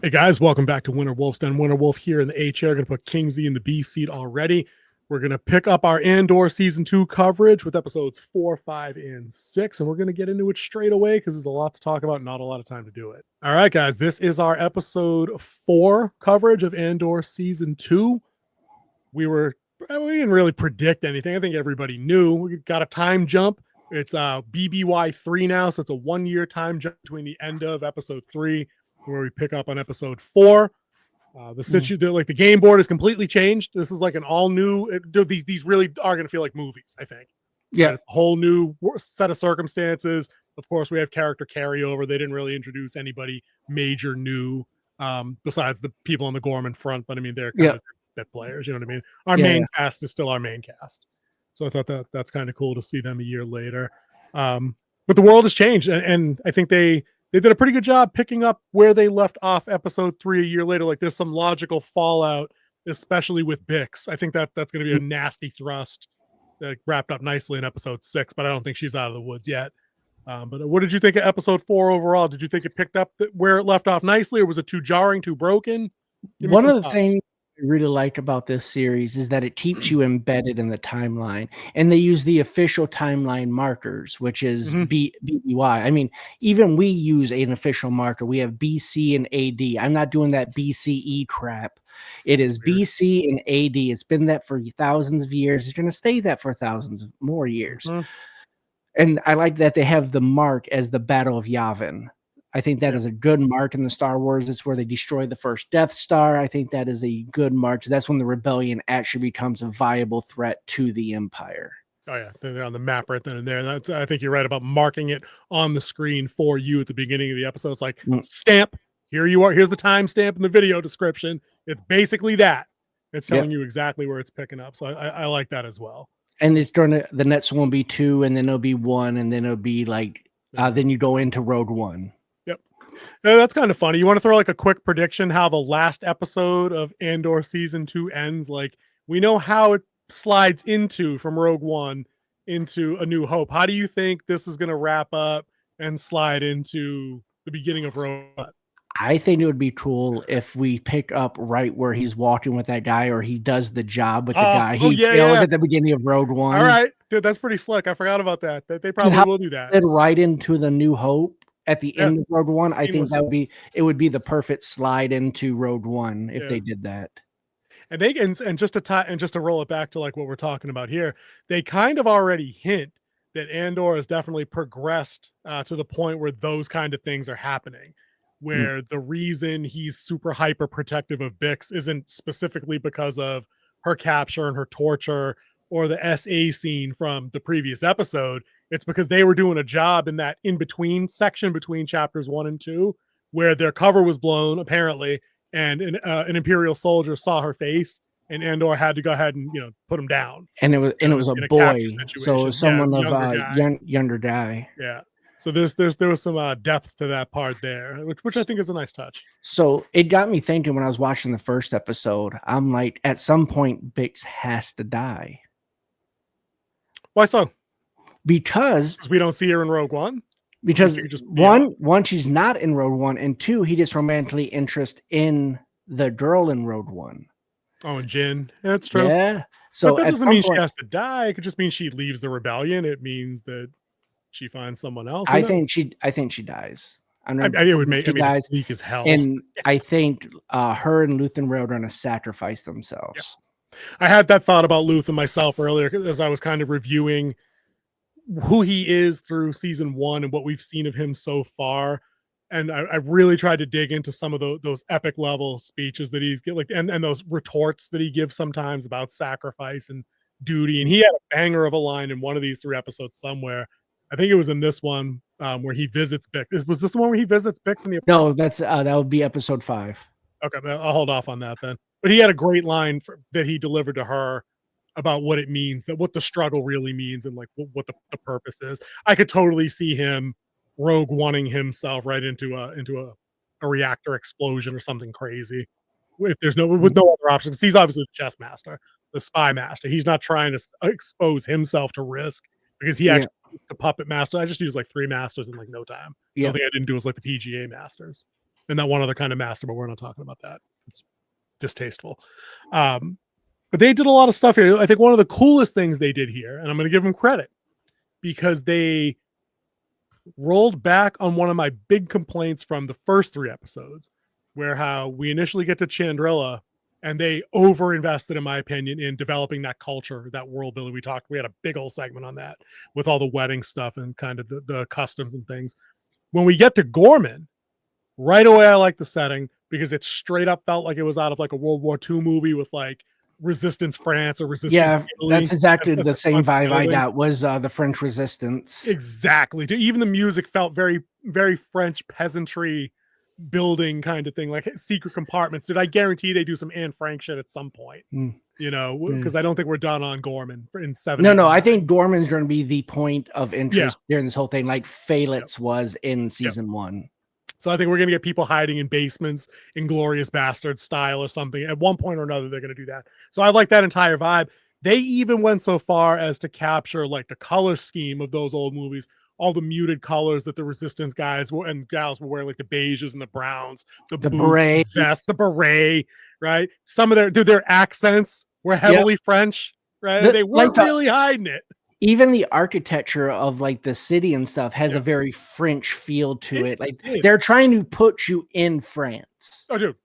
Hey guys, welcome back to Winter Wolf's Den. Winter Wolf here in the A chair. Going to put Kingsley in the B seat already. We're going to pick up our Andor season 2 coverage with episodes 4, 5, and 6, and we're going to get into it straight away because there's a lot to talk about, not a lot of time to do it. All right, guys, this is our episode 4 coverage of Andor season 2. We didn't really predict anything. I think everybody knew. We got a time jump. It's BBY 3 now, so it's a 1-year time jump between the end of episode 3 where we pick up on episode 4. The game board is completely changed. This is like an all new. These really are going to feel like movies, I think. Yeah, a whole new set of circumstances. Of course, we have character carryover. They didn't really introduce anybody major new besides the people on the Gorman front. But I mean, they're kind of bit players. You know what I mean? Our main cast is still our main cast. So I thought that's kind of cool to see them a year later. But the world has changed, and I think they did a pretty good job picking up where they left off episode 3 a year later. Like there's some logical fallout, especially with Bix. I think that's going to be a nasty thrust that wrapped up nicely in episode 6, but I don't think she's out of the woods yet. But what did you think of episode 4 overall? Did you think it picked up where it left off nicely, or was it too jarring, too broken? One of the things I really like about this series is that it keeps you embedded in the timeline, and they use the official timeline markers, which is BBY. I mean, even we use an official marker. We have BC and AD. I'm not doing that BCE crap. It is BC and AD. It's been that for thousands of years. It's going to stay that for thousands of more years. And I like that they have the mark as the Battle of Yavin. I think that is a good mark in the Star Wars. It's where they destroy the first Death Star. I think that is a good mark. That's when the rebellion actually becomes a viable threat to the Empire. Oh yeah, they're on the map right then and there. I think you're right about marking it on the screen for you at the beginning of the episode. It's like stamp. Here you are. Here's the timestamp in the video description. It's basically that. It's telling you exactly where it's picking up. So I like that as well. And it's during the next one will be 2, and then it'll be 1, and then it'll be like then you go into Rogue One. That's kind of funny. You want to throw like a quick prediction how the last episode of Andor season 2 ends? Like we know how it slides into from Rogue One into A New Hope. How do you think this is going to wrap up and slide into the beginning of Rogue One? I think it would be cool if we pick up right where he's walking with that guy, or he does the job with the guy he fails at the beginning of Rogue One. All right, dude, that's pretty slick. I forgot about that. They probably will do that. Right into the New Hope. At the end of Rogue One, I think it would be the perfect slide into Rogue One if they did that. And just to roll it back to like what we're talking about here, they kind of already hint that Andor has definitely progressed to the point where those kind of things are happening, where the reason he's super hyper protective of Bix isn't specifically because of her capture and her torture or the SA scene from the previous episode. It's because they were doing a job in that in-between section between chapters 1 and 2, where their cover was blown, apparently, and an Imperial soldier saw her face, and Andor had to go ahead and put him down. And it was a boy, so someone of younger guy. Yeah. So there was some depth to that part there, which I think is a nice touch. So it got me thinking when I was watching the first episode. I'm like, at some point, Bix has to die. Why so? Because we don't see her in Rogue One. Because one, she's not in Rogue One, and 2, he gets romantically interested in the girl in Rogue One. Oh, and Jin. That's true. Yeah. So but that doesn't mean she has to die. It could just mean she leaves the rebellion. It means that she finds someone else. I think she dies. It would make dies weak as hell. And I think her and Luthen Rail are going to sacrifice themselves. Yeah. I had that thought about Luthen myself earlier as I was kind of reviewing who he is through season 1 and what we've seen of him so far. And I really tried to dig into some of those epic level speeches that he's like, and those retorts that he gives sometimes about sacrifice and duty. And he had a banger of a line in one of these 3 episodes somewhere. I think it was in this one where he visits Bix. Was this the one where he visits Bix in the episode? No, that would be episode 5. Okay, I'll hold off on that then. But he had a great line that he delivered to her about what it means, that what the struggle really means, and like what the purpose is. I could totally see him Rogue One-ing himself right into a reactor explosion or something crazy. If there's no other options, he's obviously the chess master, the spy master. He's not trying to expose himself to risk because he actually the puppet master. I just used like 3 masters in like no time. The only thing I didn't do was like the PGA masters. and that one other kind of master, but we're not talking about that. It's distasteful. But they did a lot of stuff here. I think one of the coolest things they did here, and I'm going to give them credit, because they rolled back on one of my big complaints from the first 3 episodes, where how we initially get to Chandrilla and they over-invested, in my opinion, in developing that culture, that world building. We had a big old segment on that with all the wedding stuff and kind of the customs and things. When we get to Gorman, right away, I like the setting because it straight up felt like it was out of like a World War II movie with like Resistance France or Resistance Italy. That's exactly the same vibe I got, was the French Resistance. Exactly. Even the music felt very, very French peasantry building kind of thing, like secret compartments. Did I guarantee they do some Anne Frank shit at some point? You know, because I don't think we're done on Gorman in 7. No, I think Gorman's going to be the point of interest during this whole thing, like Phalix was in season 1. So I think we're going to get people hiding in basements, Inglorious Bastard style or something. At one point or another, they're going to do that. So I like that entire vibe. They even went so far as to capture like the color scheme of those old movies, all the muted colors that the Resistance guys and gals were wearing, like the beiges and the browns, the boots, beret, the vest, the beret, right? Some of their accents were heavily French, right? They weren't really hiding it. Even the architecture of like the city and stuff has a very French feel to it. Like they're trying to put you in France. Oh, dude.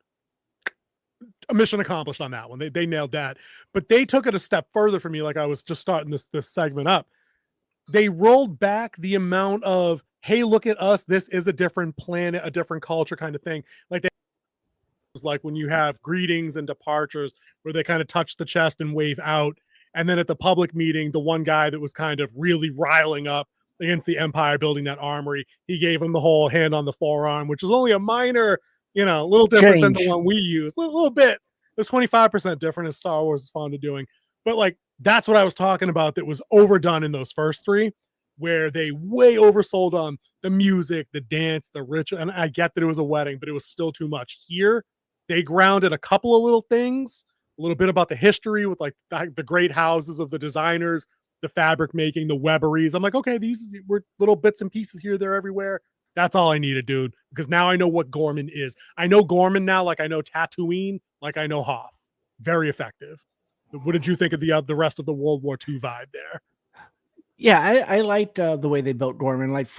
A mission accomplished on that one. They nailed that. But they took it a step further for me, like I was just starting this segment up. They rolled back the amount of, hey, look at us. This is a different planet, a different culture kind of thing. Like like when you have greetings and departures where they kind of touch the chest and wave out. And then at the public meeting, the one guy that was kind of really riling up against the Empire building that armory, he gave him the whole hand on the forearm, which is only a minor, you know, a little different than the one we use. A little bit. It's 25% different, as Star Wars is fond of doing. But like, that's what I was talking about that was overdone in those first 3, where they way oversold on the music, the dance, the ritual. And I get that it was a wedding, but it was still too much. Here, they grounded a couple of little things, a little bit about the history with like the great houses of the designers, the fabric making, the Webberies. I'm like, okay, these were little bits and pieces here, they're everywhere. That's all I needed, dude, because now I know what Gorman is. I know Gorman now, like I know Tatooine, like I know Hoth. Very effective. What did you think of the rest of the World War II vibe there? Yeah, I liked the way they built Gorman. Like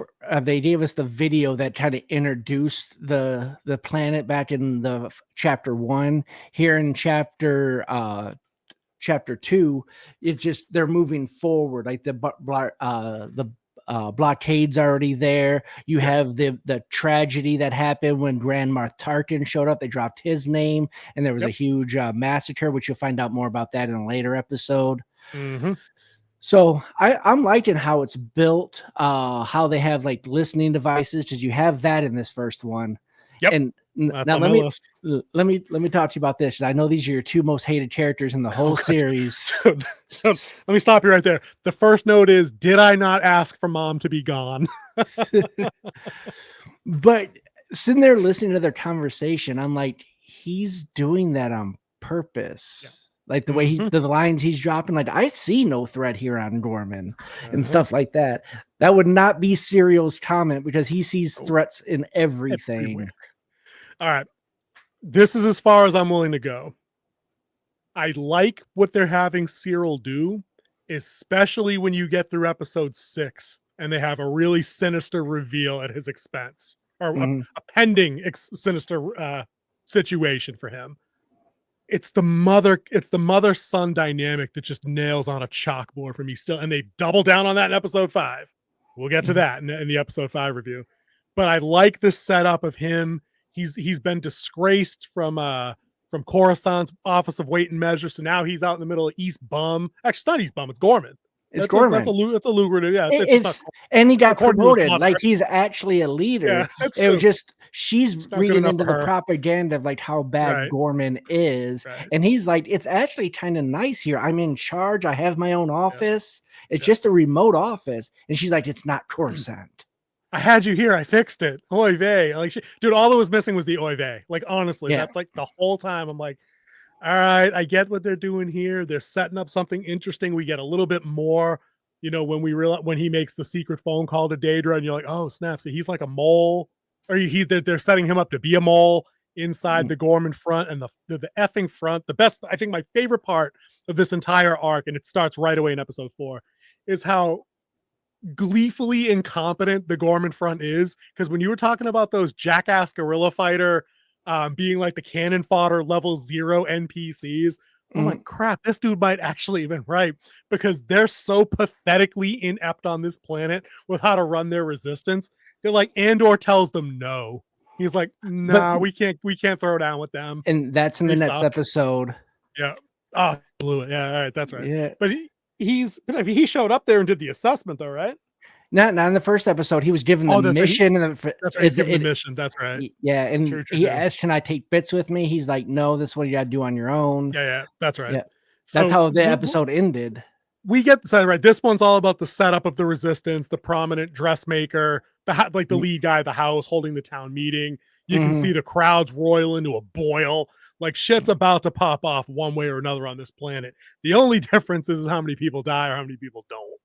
they gave us the video that kind of introduced the planet back in the chapter 1. Here in chapter 2, it's just they're moving forward. Like the blockade's already there. You have the tragedy that happened when Grand Moff Tarkin showed up. They dropped his name, and there was a huge massacre, which you'll find out more about that in a later episode. So I'm liking how it's built, how they have like listening devices, because you have that in this first one. And now let me talk to you about this. I know these are your 2 most hated characters in the whole series. So let me stop you right there. The first note is, did I not ask for Mom to be gone? But sitting there listening to their conversation, I'm like, he's doing that on purpose. Like the way the lines he's dropping, like I see no threat here on Gorman and stuff like that. That would not be Serial's comment, because he sees threats in everything. Everywhere. All right. This is as far as I'm willing to go. I like what they're having Cyril do, especially when you get through episode 6 and they have a really sinister reveal at his expense, or a pending sinister situation for him. It's the mother-son dynamic that just nails on a chalkboard for me still. And they double down on that in episode 5. We'll get to that in the episode 5 review. But I like the setup of him. He's been disgraced from Coruscant's Office of Weight and Measure. So now he's out in the middle of East Bum. Actually, it's not East Bum, it's Gorman. It's Gorman. That's a lucrative. Yeah, and he got promoted. Like he's actually a leader. Yeah, it was just she's reading into the propaganda of like how bad Gorman is, and he's like, it's actually kind of nice here. I'm in charge. I have my own office. It's just a remote office, and she's like, it's not Coruscant. I had you here. I fixed it. Oy vey. Like, dude, all that was missing was the oy vey. Like, honestly, that's like the whole time. I'm like, all right, I get what they're doing here. They're setting up something interesting. We get a little bit more, you know, when he makes the secret phone call to Daedra, and you're like, oh snap! So he's like a mole. or they're setting him up to be a mole inside the Gorman front and the effing front. The best, I think, my favorite part of this entire arc, and it starts right away in episode 4, is how gleefully incompetent the Gorman front is. Because when you were talking about those jackass guerrilla fighter being like the cannon fodder level 0 NPCs, I'm like, crap, this dude might actually have been right, because they're so pathetically inept on this planet with how to run their resistance. They're like, Andor tells them no. He's like, nah, we can't throw down with them. And that's in the next episode. Yeah. Oh, blew it. Yeah, all right, that's right. Yeah. But he showed up there and did the assessment though, right? Not in the first episode. He was given the mission. That's right. He's given the mission. That's right. Yeah, and he asked, "Can I take bits with me?" He's like, "No, this is what you got to do on your own." Yeah, that's right. Yeah. So that's how the episode ended. We get the right. This one's all about the setup of the resistance, the prominent dressmaker, the lead guy of the house holding the town meeting. You can see the crowds roil into a boil. Like shit's about to pop off one way or another on this planet. The only difference is how many people die or how many people don't.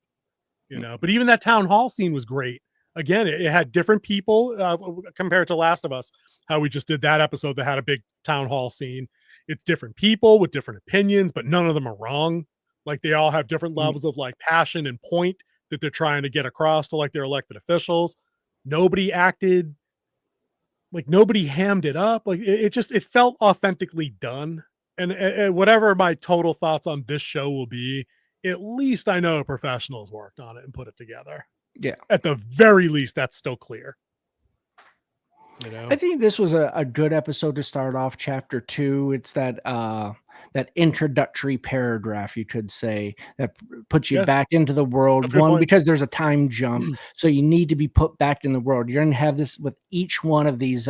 You know, but even that town hall scene was great. Again, it had different people compared to Last of Us, how we just did that episode that had a big town hall scene. It's different people with different opinions, but none of them are wrong. Like they all have different levels of like passion and point that they're trying to get across to like their elected officials. Nobody acted like, nobody hammed it up. Like it felt authentically done. And whatever my total thoughts on this show will be, at least I know professionals worked on it and put it together. Yeah. At the very least, that's still clear. You know? I think this was a good episode to start off chapter 2. It's that introductory paragraph, you could say, that puts you back into the world. One, because there's a time jump, so you need to be put back in the world. You're going to have this with each one of these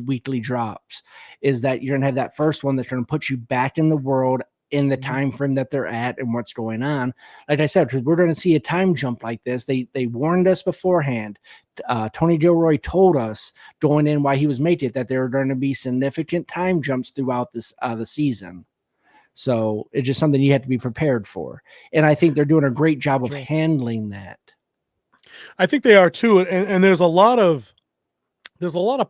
weekly drops, is that you're going to have that first one that's going to put you back in the world in the time frame that they're at and what's going on. Like I said, because we're going to see a time jump like this. They warned us beforehand. Tony Gilroy told us going in why he was making it, that there are going to be significant time jumps throughout this the season. So it's just something you have to be prepared for. And I think they're doing a great job of handling that. I think they are too. And there's a lot of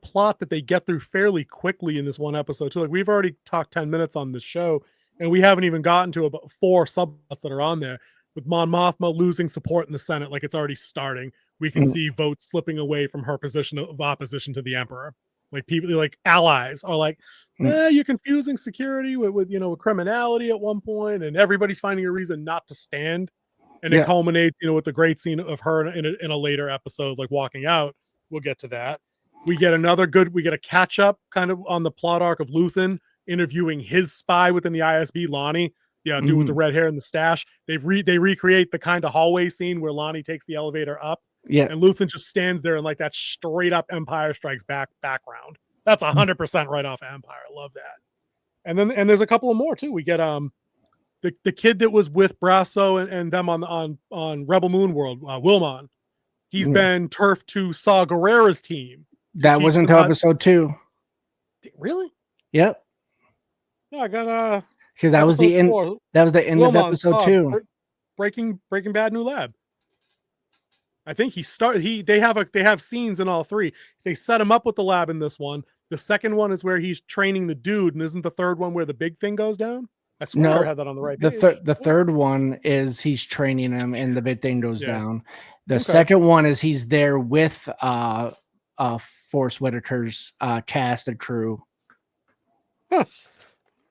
plot that they get through fairly quickly in this one episode too. Like we've already talked 10 minutes on this show, and we haven't even gotten to about 4 subplots that are on there. With Mon Mothma losing support in the Senate, like it's already starting. We can see votes slipping away from her position of opposition to the Emperor. Like people, like allies, are like, you're confusing security with criminality at one point, and everybody's finding a reason not to stand. And it culminates, with the great scene of her in a later episode, like walking out. We'll get to that. We get a catch up kind of on the plot arc of Luthen interviewing his spy within the ISB, Lonnie. Dude with the red hair and the stash. They recreate the kind of hallway scene where Lonnie takes the elevator up. Yeah. And Luthen just stands there in like that straight up Empire Strikes Back background. That's 100% right off of Empire. I love that. And there's a couple of more too. We get the kid that was with Brasso and them on Rebel Moon World, Wilmon. He's been turfed to Saw Gerrera's team. That was until episode 2. Really? Yep. No, I got because that was the end. That was the end of episode 2. Breaking Bad New Lab. I think they have scenes in all 3. They set him up with the lab in this one. The second one is where he's training the dude, and isn't the third one where the big thing goes down? I swear I had that on the right page. The third one is he's training him and the big thing goes down. The second one is he's there with Force Whitaker's cast and crew. Huh.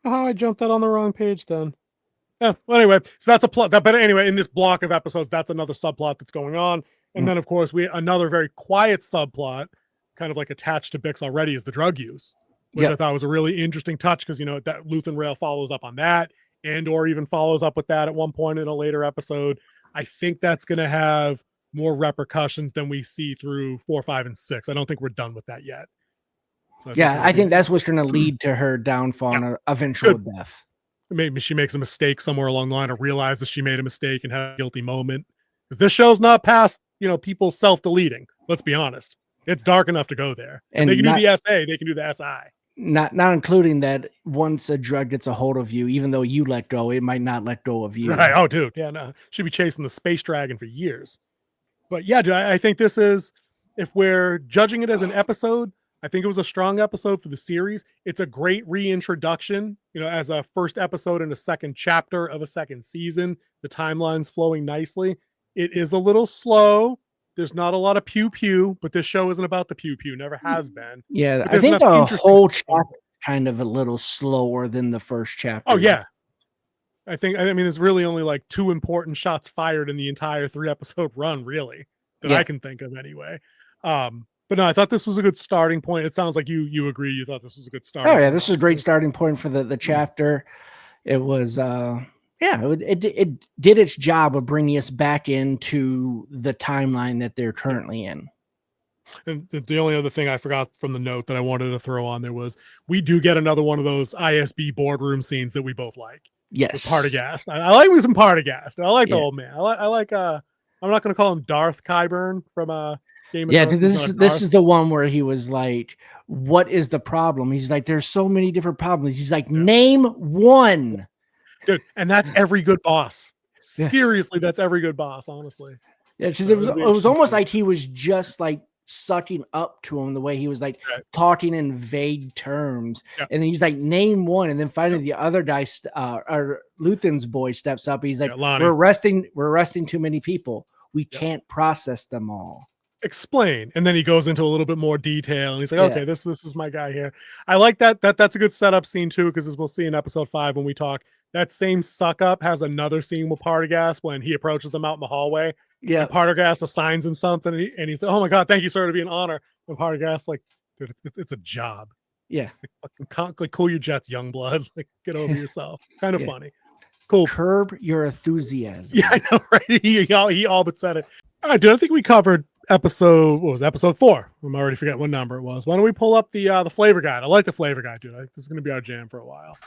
Oh, I jumped that on the wrong page then. Yeah, well, anyway, so that's a plot. But anyway, in this block of episodes, that's another subplot that's going on. And then, of course, another very quiet subplot, kind of like attached to Bix already, is the drug use, which I thought was a really interesting touch because, that Luthen Rail follows up on that. Andor even follows up with that at one point in a later episode. I think that's going to have more repercussions than we see through 4, 5, and 6. I don't think we're done with that yet. So I think that's what's going to lead to her downfall and eventual death. Maybe she makes a mistake somewhere along the line or realizes she made a mistake and had a guilty moment. Because this show's not past, people self-deleting. Let's be honest. It's dark enough to go there. And they can do the SA, they can do the SI. Not including that once a drug gets a hold of you, even though you let go, it might not let go of you. Right. Oh, dude. Yeah, no. She'd be chasing the space dragon for years. But yeah, dude, I think this is if we're judging it as an episode, I think it was a strong episode for the series. It's a great reintroduction, as a first episode in a second chapter of a second season. The timeline's flowing nicely. It is a little slow. There's not a lot of pew pew, but this show isn't about the pew pew. Never has been. Yeah, But I there's think enough the interesting whole stuff. chapter kind of a little slower than the first chapter. Oh yeah, I mean, there's really only like 2 important shots fired in the entire 3-episode run, really, that I can think of anyway. But no, I thought this was a good starting point. It sounds like you agree. You thought this was a good starting. Oh yeah, point this is a great starting point for the chapter. It was it did its job of bringing us back into the timeline that they're currently in. And the only other thing I forgot from the note that I wanted to throw on there was we do get another one of those ISB boardroom scenes that we both like. Yes, Partagast. I like me some Partagast. I like the old man. I like I'm not going to call him Darth Qyburn from Game of Thrones. This is the one where he was like, "What is the problem?" He's like, "There's so many different problems." He's like, "Name one." Dude, and that's every good boss. Yeah. Seriously, that's every good boss, honestly. Yeah, because it was almost like he was just like sucking up to him the way he was like talking in vague terms, and then he's like, "Name one," and then finally the other guy, or Luthen's boy, steps up. He's like, "We're arresting too many people. We can't process them all. Explain." And then he goes into a little bit more detail, and he's like, "Okay, this is my guy here." I like that. That's a good setup scene too, because as we'll see in episode 5 when we talk, that same suck up has another scene with Partagast when he approaches them out in the hallway. Yeah, Partagast assigns him something, and he said, "Oh my god, thank you, sir, to be an honor." And Partagast like, "Dude, it's a job. Yeah, like cool your jets, young blood. Like, get over yourself." Kind of funny. Cool. Curb your enthusiasm. Yeah, I know, right? He all but said it. All right, dude. I think we covered episode 4. I'm already forgetting what number it was. Why don't we pull up the flavor guide? I like the flavor guide, dude. This is gonna be our jam for a while.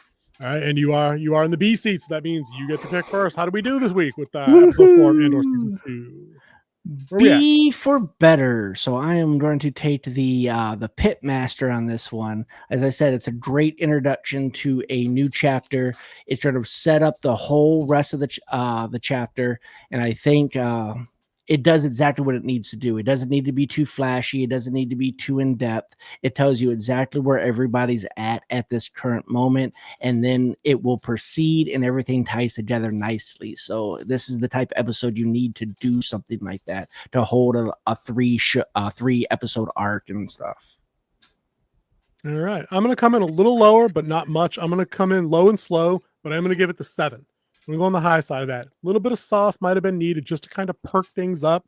All right, and you are in the B seat, so that means you get to pick first. How do we do this week with episode 4 of Andor season 2? B for better. So I am going to take the pit master on this one. As I said, it's a great introduction to a new chapter. It's going to set up the whole rest of the chapter, and I think it does exactly what it needs to do. It doesn't need to be too flashy. It doesn't need to be too in depth. It tells you exactly where everybody's at this current moment, and then it will proceed and everything ties together nicely. So this is the type of episode you need to do something like that to hold a 3 episode arc and stuff. All right. I'm going to come in a little lower, but not much. I'm going to come in low and slow, but I'm going to give it the 7. I'm going to go on the high side of that. A little bit of sauce might have been needed just to kind of perk things up.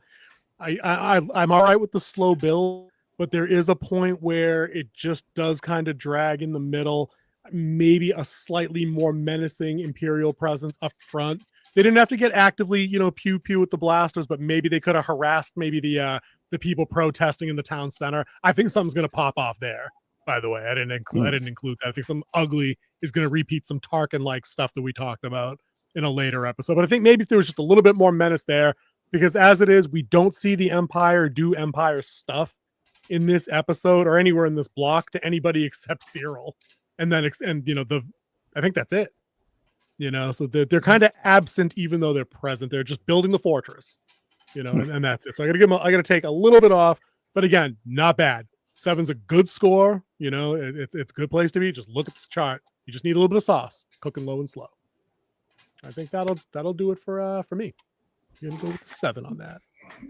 I'm all right with the slow build, but there is a point where it just does kind of drag in the middle. Maybe a slightly more menacing Imperial presence up front. They didn't have to get actively, pew pew with the blasters, but maybe they could have harassed maybe the people protesting in the town center. I think something's going to pop off there. By the way, I didn't include that. I think something ugly is going to repeat some Tarkin-like stuff that we talked about in a later episode. But I think maybe if there was just a little bit more menace there, because as it is, we don't see the Empire do Empire stuff in this episode or anywhere in this block to anybody except Cyril. And then, I think that's it. So they're kind of absent, even though they're present. They're just building the fortress, and that's it. So I got to take a little bit off, but again, not bad. 7's a good score. It's a good place to be. Just look at this chart. You just need a little bit of sauce, cooking low and slow. I think that'll do it for me. You're gonna go with the 7 on that.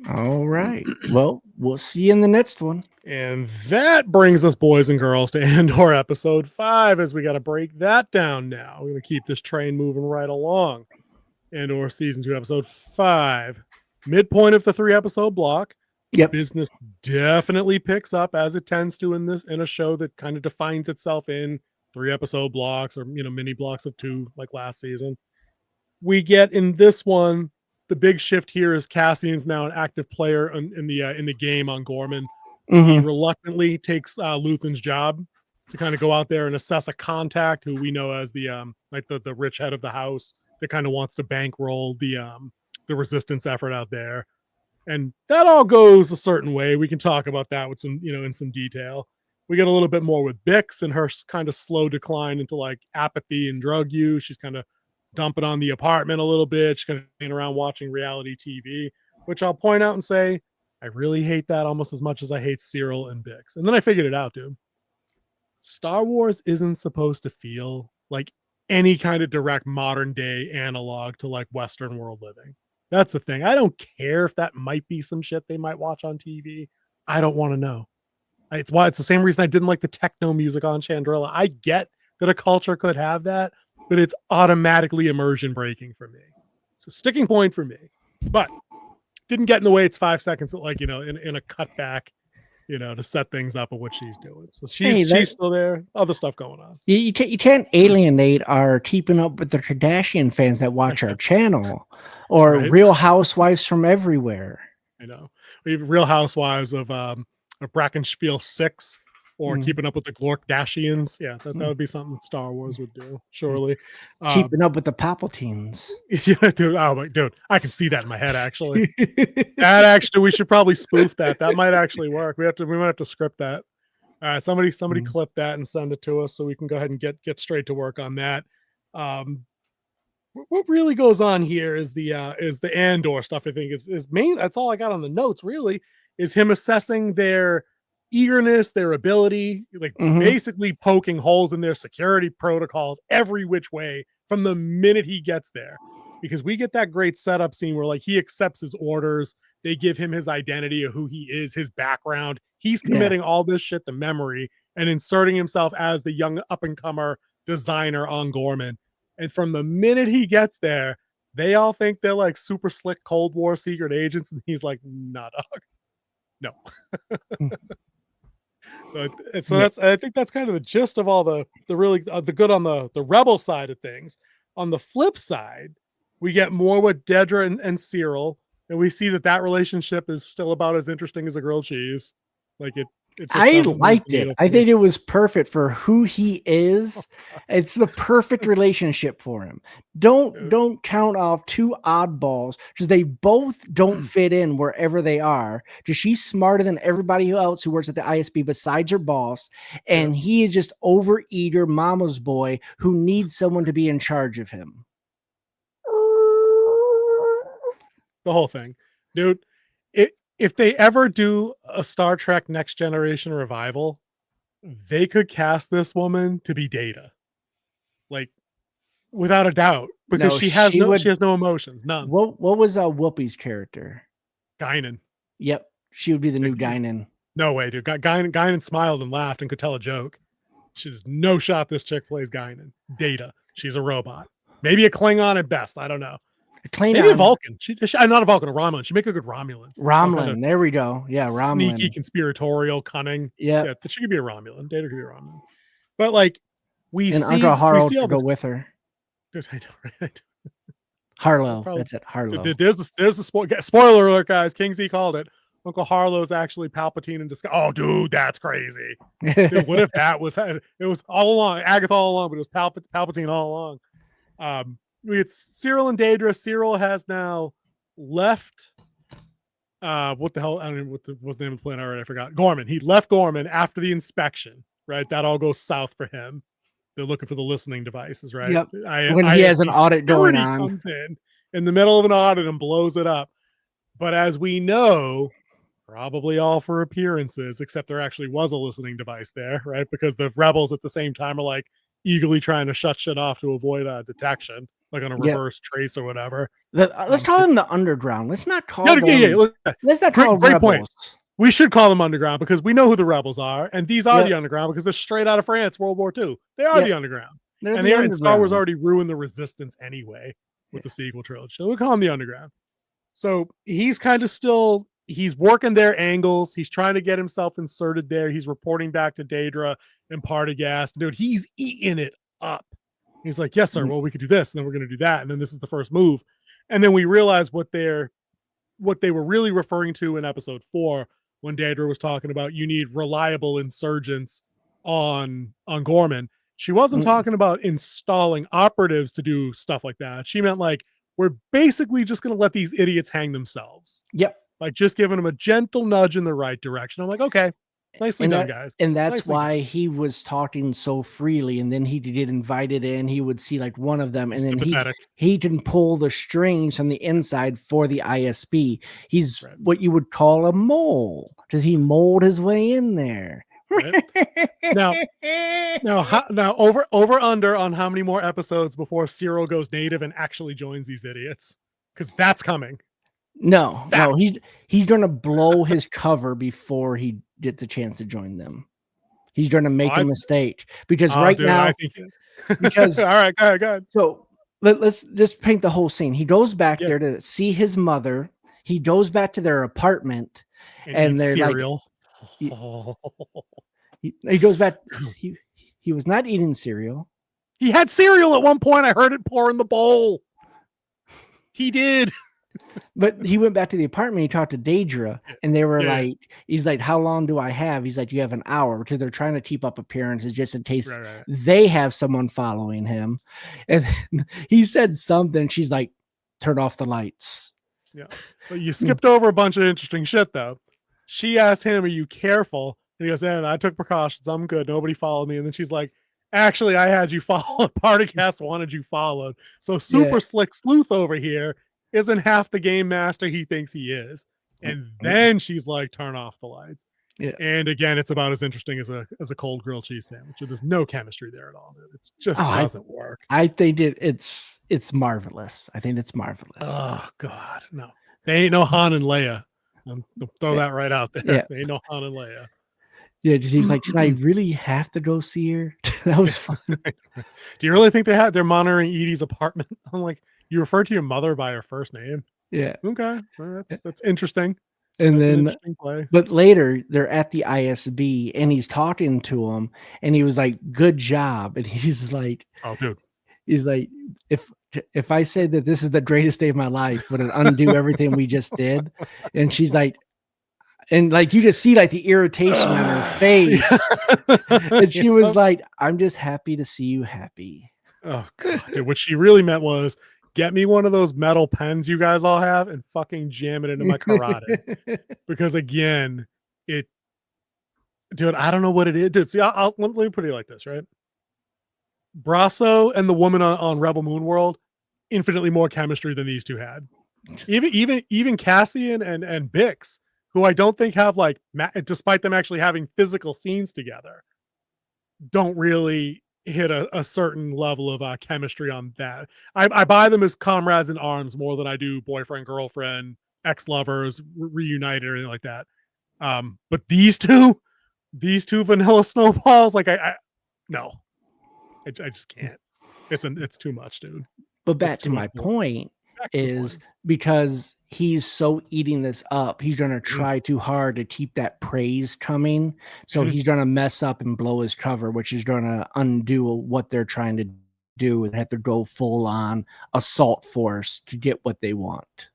All right. Well, we'll see you in the next one. And that brings us, boys and girls, to Andor episode 5, as we got to break that down now. We're gonna keep this train moving right along. Andor season 2, episode 5, midpoint of the 3-episode block. Yep. Business definitely picks up as it tends to in a show that kind of defines itself in 3-episode blocks or mini blocks of 2, like last season. We get in this one, the big shift here is Cassian's now an active player in the game on Gorman. Mm-hmm. He reluctantly takes Luthen's job to kind of go out there and assess a contact who we know as the rich head of the house that kind of wants to bankroll the resistance effort out there. And that all goes a certain way. We can talk about that with some, in some detail. We get a little bit more with Bix and her kind of slow decline into like apathy and drug use. She's kind of dumping on the apartment a little bit. She's kind of sitting around watching reality TV, which I'll point out and say I really hate that almost as much as I hate Cyril and Bix. And then I figured it out, dude. Star Wars isn't supposed to feel like any kind of direct modern day analog to like Western world living. That's the thing. I don't care if that might be some shit they might watch on TV. I don't want to know. It's the same reason I didn't like the techno music on Chandrilla. I get that a culture could have that, but it's automatically immersion breaking for me. It's a sticking point for me. But didn't get in the way. It's 5 seconds, like, in a cutback, to set things up of what she's doing. So she's still there. Other stuff going on. You can't alienate our Keeping Up with the Kardashian fans that watch our channel, or right? Real Housewives from everywhere. I know. We have Real Housewives of Brackenfield 6, or Keeping Up with the Glorkdashians. Yeah, that would be something that Star Wars would do, surely. Keeping Up with the Palpatines. Yeah, dude. Oh my, dude, I can see that in my head. Actually, we should probably spoof that. That might actually work. We might have to script that. All right, somebody clip that and send it to us so we can go ahead and get straight to work on that. What really goes on here is the Andor stuff. I think is main. That's all I got on the notes. Really, is him assessing their eagerness, their ability, like basically poking holes in their security protocols every which way from the minute he gets there. Because we get that great setup scene where like he accepts his orders, they give him his identity of who he is, his background. He's committing all this shit to memory and inserting himself as the young up-and-comer designer on Gorman. And from the minute he gets there, they all think they're like super slick Cold War secret agents, and he's like, nah, dog. No. So I think that's kind of the gist of all the really the good on the rebel side of things. On the flip side, we get more with Dedra and Cyril, and we see that relationship is still about as interesting as a grilled cheese. Like I liked it. I think it was perfect for who he is. It's the perfect relationship for him. Don't count off two oddballs because they both don't fit in wherever they are. Because she's smarter than everybody else who works at the ISB besides her boss, and he is just overeager mama's boy who needs someone to be in charge of him. The whole thing, dude. If they ever do a Star Trek Next Generation revival, they could cast this woman to be Data, like without a doubt, because she has no emotions, none. What was Whoopi's character? Guinan. Yep, she would be the new Guinan. No way, dude. Guinan smiled and laughed and could tell a joke. She's no shot. This chick plays Guinan. Data. She's a robot. Maybe a Klingon at best. I don't know. Maybe a Vulcan. Not a Vulcan, a Romulan. She'd make a good Romulan. Romulan, there we go. Yeah, Romulan. Sneaky, conspiratorial, cunning. Yeah, she could be a Romulan. Data could be a Romulan. But like, Uncle Harlow to go with her. Dude, I know, right? Harlow. That's it. Harlow. There's the spoiler alert, guys. King Z called it. Uncle Harlow's actually Palpatine in disguise. Oh, dude, that's crazy. Dude, what if that was it? Was all along Agatha all along, but it was Palpatine all along. It's Cyril and Dedra. Cyril has now left. What the hell? I don't know what's the name of the planet already. I forgot. Gorman. He left Gorman after the inspection. Right, that all goes south for him. They're looking for the listening devices. Right. Yep. When he has an audit going on, comes in the middle of an audit and blows it up. But as we know, probably all for appearances. Except there actually was a listening device there, right? Because the rebels at the same time are like eagerly trying to shut shit off to avoid detection. Like on a reverse trace or whatever. Let's call them the underground. Let's not call them. Let's not call them rebels. Point. We should call them underground because we know who the rebels are, and these are the underground because they're straight out of France, World War II. They are the underground, and Star Wars already ruined the Resistance anyway with the sequel trilogy. So we call them the underground. So he's kind of still working their angles. He's trying to get himself inserted there. He's reporting back to Dedra and Partagast. Dude, he's eating it up. He's like, yes, sir. Well, we could do this, and then we're going to do that, and then this is the first move. And then we realize what they were really referring to in episode 4 when Dedra was talking about you need reliable insurgents on Gorman. She wasn't talking about installing operatives to do stuff like that. She meant like we're basically just going to let these idiots hang themselves. Yep. Like just giving them a gentle nudge in the right direction. I'm like, okay. Nicely done, guys. And that's Nicely why done. he was talking so freely, and then he'd get invited in, he would see like one of them, He's and then sympathetic. he can pull the strings from the inside for the ISB. He's Right. what you would call a mole. Does he mold his way in there? Right. Now over under on how many more episodes before Cyril goes native and actually joins these idiots, because that's coming. No, he's gonna blow his cover before he gets a chance to join them. He's gonna make a mistake because right dude, now, I think because all right, go ahead. So let's just paint the whole scene. He goes back Yeah. there to see his mother. He goes back to their apartment, and they're cereal. like, he goes back. He was not eating cereal. He had cereal at one point. I heard it pour in the bowl. He did. But he went back to the apartment. He talked to Daedra, and they were like, he's like, how long do I have? He's like, you have an hour, because they're trying to keep up appearances just in case they have someone following him. And he said something. She's like, turn off the lights. Yeah. But you skipped over a bunch of interesting shit, though. She asked him, are you careful? And he goes, I took precautions. I'm good. Nobody followed me. And then she's like, actually, I had you followed. Partycast wanted you followed. So super slick sleuth over here isn't half the game master he thinks he is. And then she's like, turn off the lights. Yeah. And again, it's about as interesting as a cold grilled cheese sandwich. There's no chemistry there at all. It just doesn't work. I think it's marvelous. I think it's marvelous. Oh God, no. They ain't no Han and Leia. I'll throw that right out there. Yeah. They ain't no Han and Leia. Yeah, just he's like, should I really have to go see her? That was fun. Do you really think they're monitoring Edie's apartment? I'm like, you refer to your mother by her first name. Yeah. Okay. Well, that's interesting. And then, but later they're at the ISB and he's talking to him and he was like, good job. And he's like, oh, dude. He's like, if I said that this is the greatest day of my life, would it undo everything we just did? And she's like, and like, you just see like the irritation on her face. And she was like, I'm just happy to see you happy. Oh God, dude, what she really meant was, get me one of those metal pens you guys all have and fucking jam it into my carotid. Because again, dude, I don't know what it is. Dude, see, let me put it like this, right? Brasso and the woman on Rebel Moon World, infinitely more chemistry than these two had. Even Cassian and Bix, who I don't think have like, despite them actually having physical scenes together, don't really hit a certain level of chemistry on that. I buy them as comrades in arms more than I do boyfriend, girlfriend, ex-lovers, reunited or anything like that. But these two vanilla snowballs, like I just can't. It's too much, dude. But back to my point is because he's so eating this up, he's going to try too hard to keep that praise coming. So he's going to mess up and blow his cover, which is going to undo what they're trying to do and have to go full on assault force to get what they want.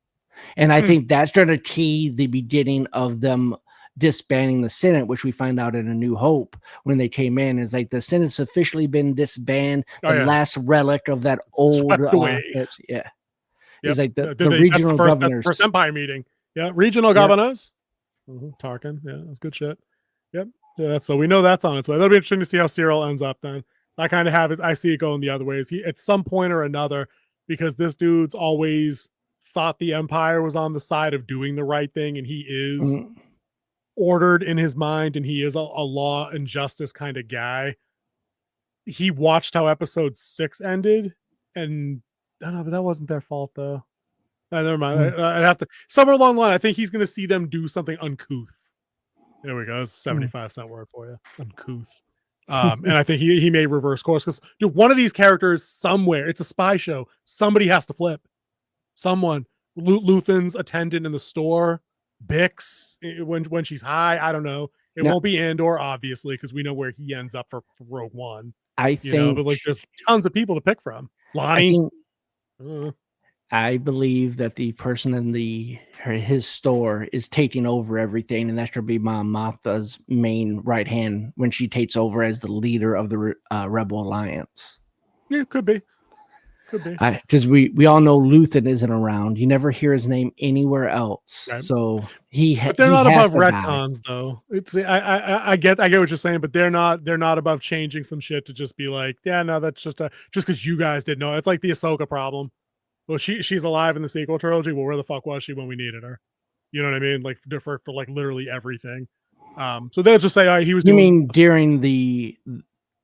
And I think that's going to key the beginning of them disbanding the Senate, which we find out in A New Hope when they came in, is like the Senate's officially been disbanded. The last relic of that old It's like the regional governors. First Empire meeting. Yeah, regional governors. Tarkin. Yeah, that's good shit. Yep. Yeah, so we know that's on its way. That'll be interesting to see how Cyril ends up then. I kind of have it. I see it going the other ways. He at some point or another, because this dude's always thought the Empire was on the side of doing the right thing, and he is ordered in his mind, and he is a law and justice kind of guy. He watched how episode 6 ended, and I don't know, but that wasn't their fault though. Never mind. I'd have to somewhere along the line. I think he's going to see them do something uncouth. There we go. That's 75-cent word for you. Uncouth. And I think he may reverse course because, dude, one of these characters somewhere, it's a spy show. Somebody has to flip. Someone. Luthen's attendant in the store. Bix when she's high. I don't know. It won't be Andor, obviously, because we know where he ends up for Rogue One. I think, but like, there's tons of people to pick from. Lonnie. I believe that the person in his store is taking over everything, and that's going to be Mon Mothma's main right hand when she takes over as the leader of the Rebel Alliance. Yeah, could be. Could be. Because we all know Luthen isn't around. You never hear his name anywhere else. Right. So but they're not has above to die. retcons, though. It's I get what you're saying, but they're not above changing some shit to just be like, yeah, no, that's just because you guys didn't know. It's like the Ahsoka problem. Well, she's alive in the sequel trilogy. Well, where the fuck was she when we needed her? You know what I mean? Like for like literally everything. So they'll just say, all right, he was. You mean during the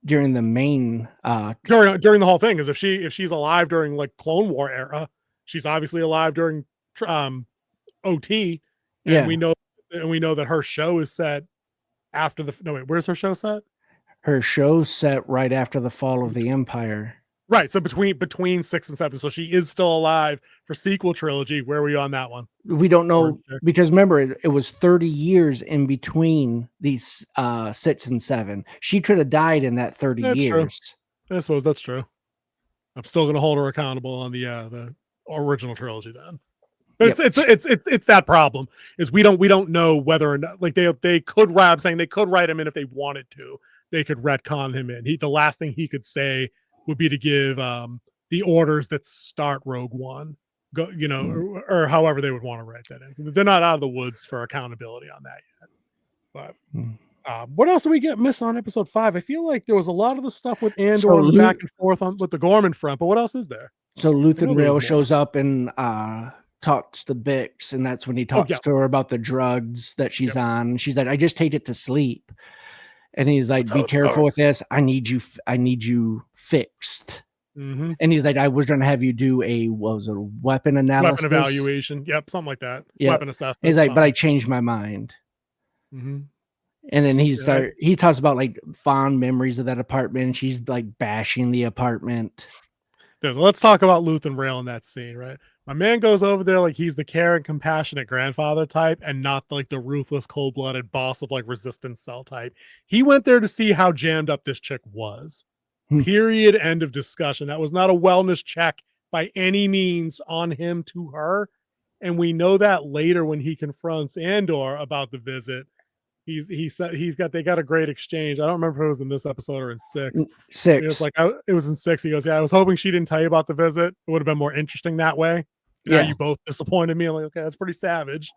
main during the whole thing? Because if she's alive during like Clone War era, she's obviously alive during OT, and we know that her show is set after the. No wait, where's her show set? Her show's set right after the fall of the Empire. Right, so between 6 and 7, so she is still alive for sequel trilogy. Where were you on that one? We don't know because remember it was 30 years in between these 6 and 7. She could have died in that 30 years. True. I suppose that's true. I'm still going to hold her accountable on the original trilogy then. But it's that problem is we don't know whether or not, like they could write him in if they wanted to. They could retcon him in. The last thing he could say would be to give the orders that start Rogue One, or however they would want to write that in. So they're not out of the woods for accountability on that yet. But what else did we get missed on episode 5? I feel like there was a lot of the stuff with Andor and back and forth with the Gorman front, but what else is there? So Luthen Rail shows up and talks to Bix, and that's when he talks to her about the drugs that she's on. She's like, I just take it to sleep. And he's like, be careful with this. I need you fixed. Mm-hmm. And he's like, I was going to have you do a weapon analysis. Weapon evaluation. Yep, something like that. Yep. Weapon assessment. He's like, but I changed my mind. Mm-hmm. And then he talks about like fond memories of that apartment. And she's like bashing the apartment. Dude, let's talk about Luthen Rail in that scene, right? My man goes over there like he's the caring, compassionate grandfather type and not like the ruthless, cold-blooded boss of like resistance cell type. He went there to see how jammed up this chick was. Period. End of discussion. That was not a wellness check by any means on him to her. And we know that later when he confronts Andor about the visit. They got a great exchange. I don't remember if it was in this episode or in 6. It was like it was in 6. He goes, yeah, I was hoping she didn't tell you about the visit. It would have been more interesting that way. Now you both disappointed me. I'm like, okay, that's pretty savage.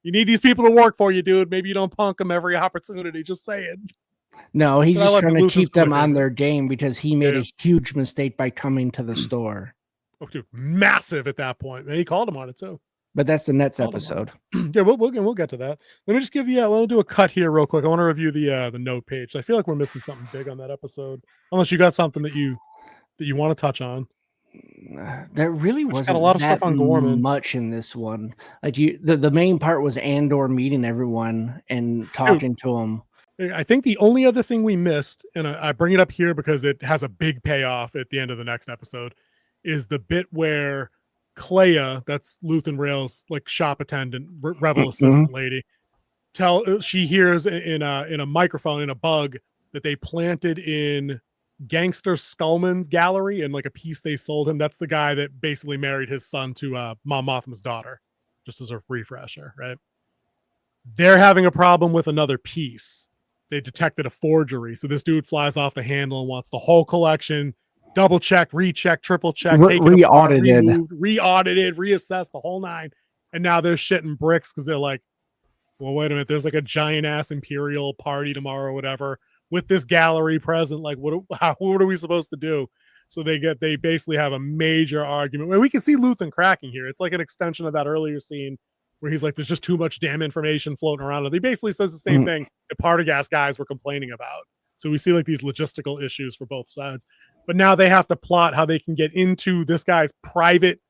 You need these people to work for you, dude. Maybe you don't punk them every opportunity. Just saying. No, he's just trying to keep them on their game because he made a huge mistake by coming to the store. Oh, dude, massive at that point. And he called him on it too. But that's the next episode. Yeah, we'll get to that. Let me just give you. Let me do a cut here real quick. I want to review the note page. I feel like we're missing something big on that episode. Unless you got something that you want to touch on. There really wasn't a lot of stuff on Gorman. Much in this one. Like the main part was Andor meeting everyone and talking to them. I think the only other thing we missed, and I bring it up here because it has a big payoff at the end of the next episode, is the bit where Clea, that's Luthen Rail's like shop attendant, rebel assistant lady, she hears in a microphone in a bug that they planted in Gangster Skullman's gallery and like a piece they sold him. That's the guy that basically married his son to Mom Mothma's daughter, just as a refresher, right? They're having a problem with another piece. They detected a forgery. So this dude flies off the handle and wants the whole collection double checked, rechecked, triple checked, re-audited, reassessed, the whole 9. And now they're shitting bricks because they're like, well, wait a minute, there's like a giant ass Imperial party tomorrow or whatever with this gallery present. Like, what are we supposed to do? So they basically have a major argument where we can see Luthen cracking here. It's like an extension of that earlier scene where he's like, there's just too much damn information floating around. And he basically says the same thing the Partagas guys were complaining about. So we see like these logistical issues for both sides. But now they have to plot how they can get into this guy's private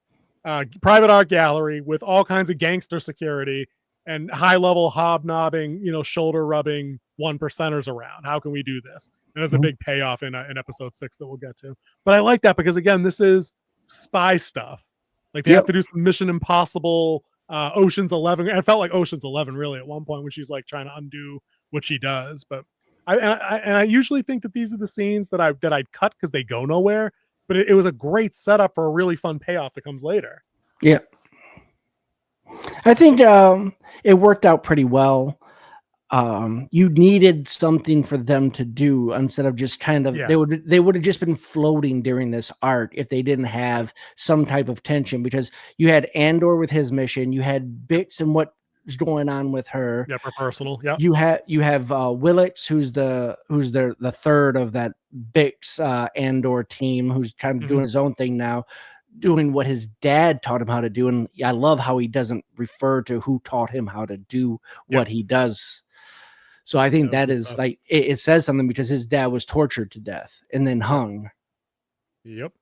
art gallery with all kinds of gangster security and high-level hobnobbing, shoulder rubbing 1%ers around. How can we do this? And there's a big payoff in episode 6 that we'll get to. But I like that because again, this is spy stuff. Like they have to do some Mission Impossible, Ocean's 11. And it felt like Ocean's 11 really at one point when she's like trying to undo what she does. But I usually think that these are the scenes that I'd cut because they go nowhere. But it was a great setup for a really fun payoff that comes later. Yeah. I think it worked out pretty well. you needed something for them to do instead of just kind of Yeah. they would have just been floating during this arc if they didn't have some type of tension, because you had Andor with his mission, you had Bix and what's going on with her. Yeah, for personal. Yeah. You have Willits, who's the third of that Bix Andor team, who's kind of doing his own thing now, doing what his dad taught him how to do. And I love how he doesn't refer to who taught him how to do what he does. So I think that is like it says something, because his dad was tortured to death and then hung. Yep.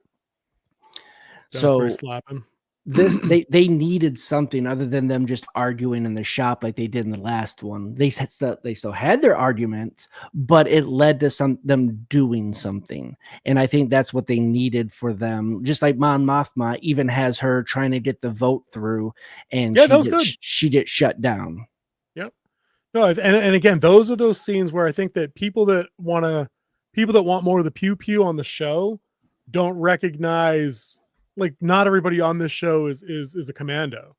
So slapping. they needed something other than them just arguing in the shop like they did in the last one. They still had their arguments, but it led to them doing something. And I think that's what they needed for them. Just like Mon Mothma even has her trying to get the vote through, and she gets shut down. Yep. No, and again, those are those scenes where I think that people that want more of the pew pew on the show don't recognize, like, not everybody on this show is a commando.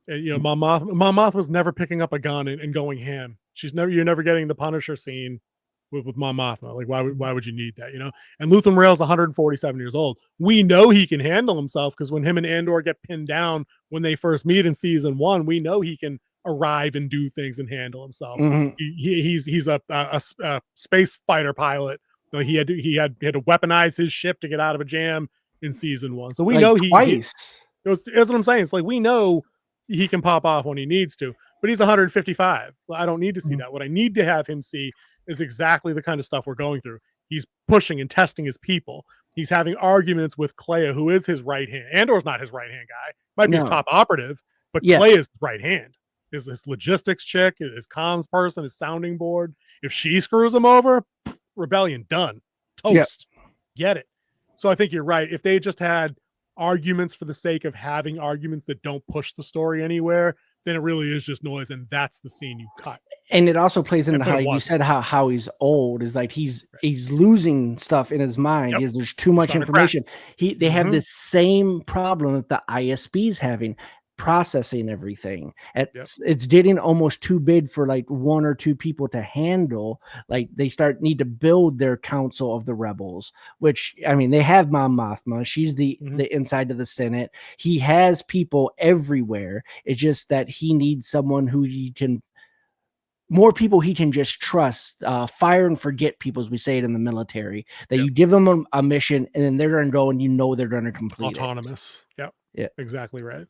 And, you know, Mon Mothma was never picking up a gun and going ham. You're never getting the Punisher scene with Mon Mothma. Like, why would you need that? You know? And Luthen Rail's 147 years old. We know he can handle himself, because when him and Andor get pinned down when they first meet in season 1, we know he can arrive and do things and handle himself. He's a space fighter pilot. So he had to weaponize his ship to get out of a jam in season 1. So we like know twice. that's what I'm saying. It's like, we know he can pop off when he needs to, but he's 155. I don't need to see that. What I need to have him see is exactly the kind of stuff we're going through. He's pushing and testing his people. He's having arguments with Clea, who is his right hand. Andor's not his right hand guy. Might be his top operative, but Clea is his right hand. His logistics chick, his comms person, his sounding board. If she screws him over, rebellion done. Toast. Get it. So I think you're right. If they just had arguments for the sake of having arguments that don't push the story anywhere, then it really is just noise, and that's the scene you cut. And it also plays into how you said how he's old, is like he's losing stuff in his mind. There's too much information. They have this same problem that the ISB's having, processing everything. It's getting almost too big for like one or two people to handle. Like they need to build their council of the rebels, which, I mean, they have Mon Mothma. She's the inside of the Senate. He has people everywhere. It's just that he needs someone who more people he can just trust, fire and forget people, as we say it in the military, that you give them a mission and then they're going to go and they're going to complete autonomous. it. Yeah, exactly right.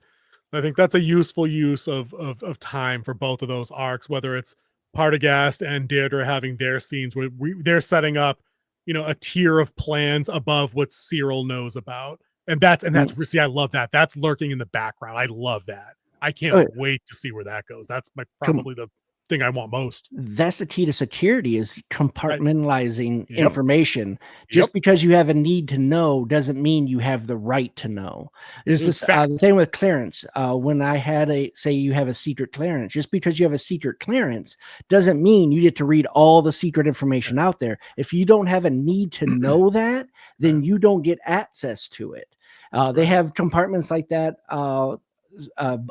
I think that's a useful use of time for both of those arcs, whether it's Partagast and Deirdre having their scenes where they're setting up, you know, a tier of plans above what Cyril knows about. And that's see, I love that. That's lurking in the background. I love that. I can't wait to see where that goes. That's probably the thing I want most. That's the key to security, is compartmentalizing information. Just because you have a need to know doesn't mean you have the right to know. There's this thing with clearance. When I had say you have a secret clearance, just because you have a secret clearance doesn't mean you get to read all the secret information out there. If you don't have a need to know that, then you don't get access to it. They have compartments like that.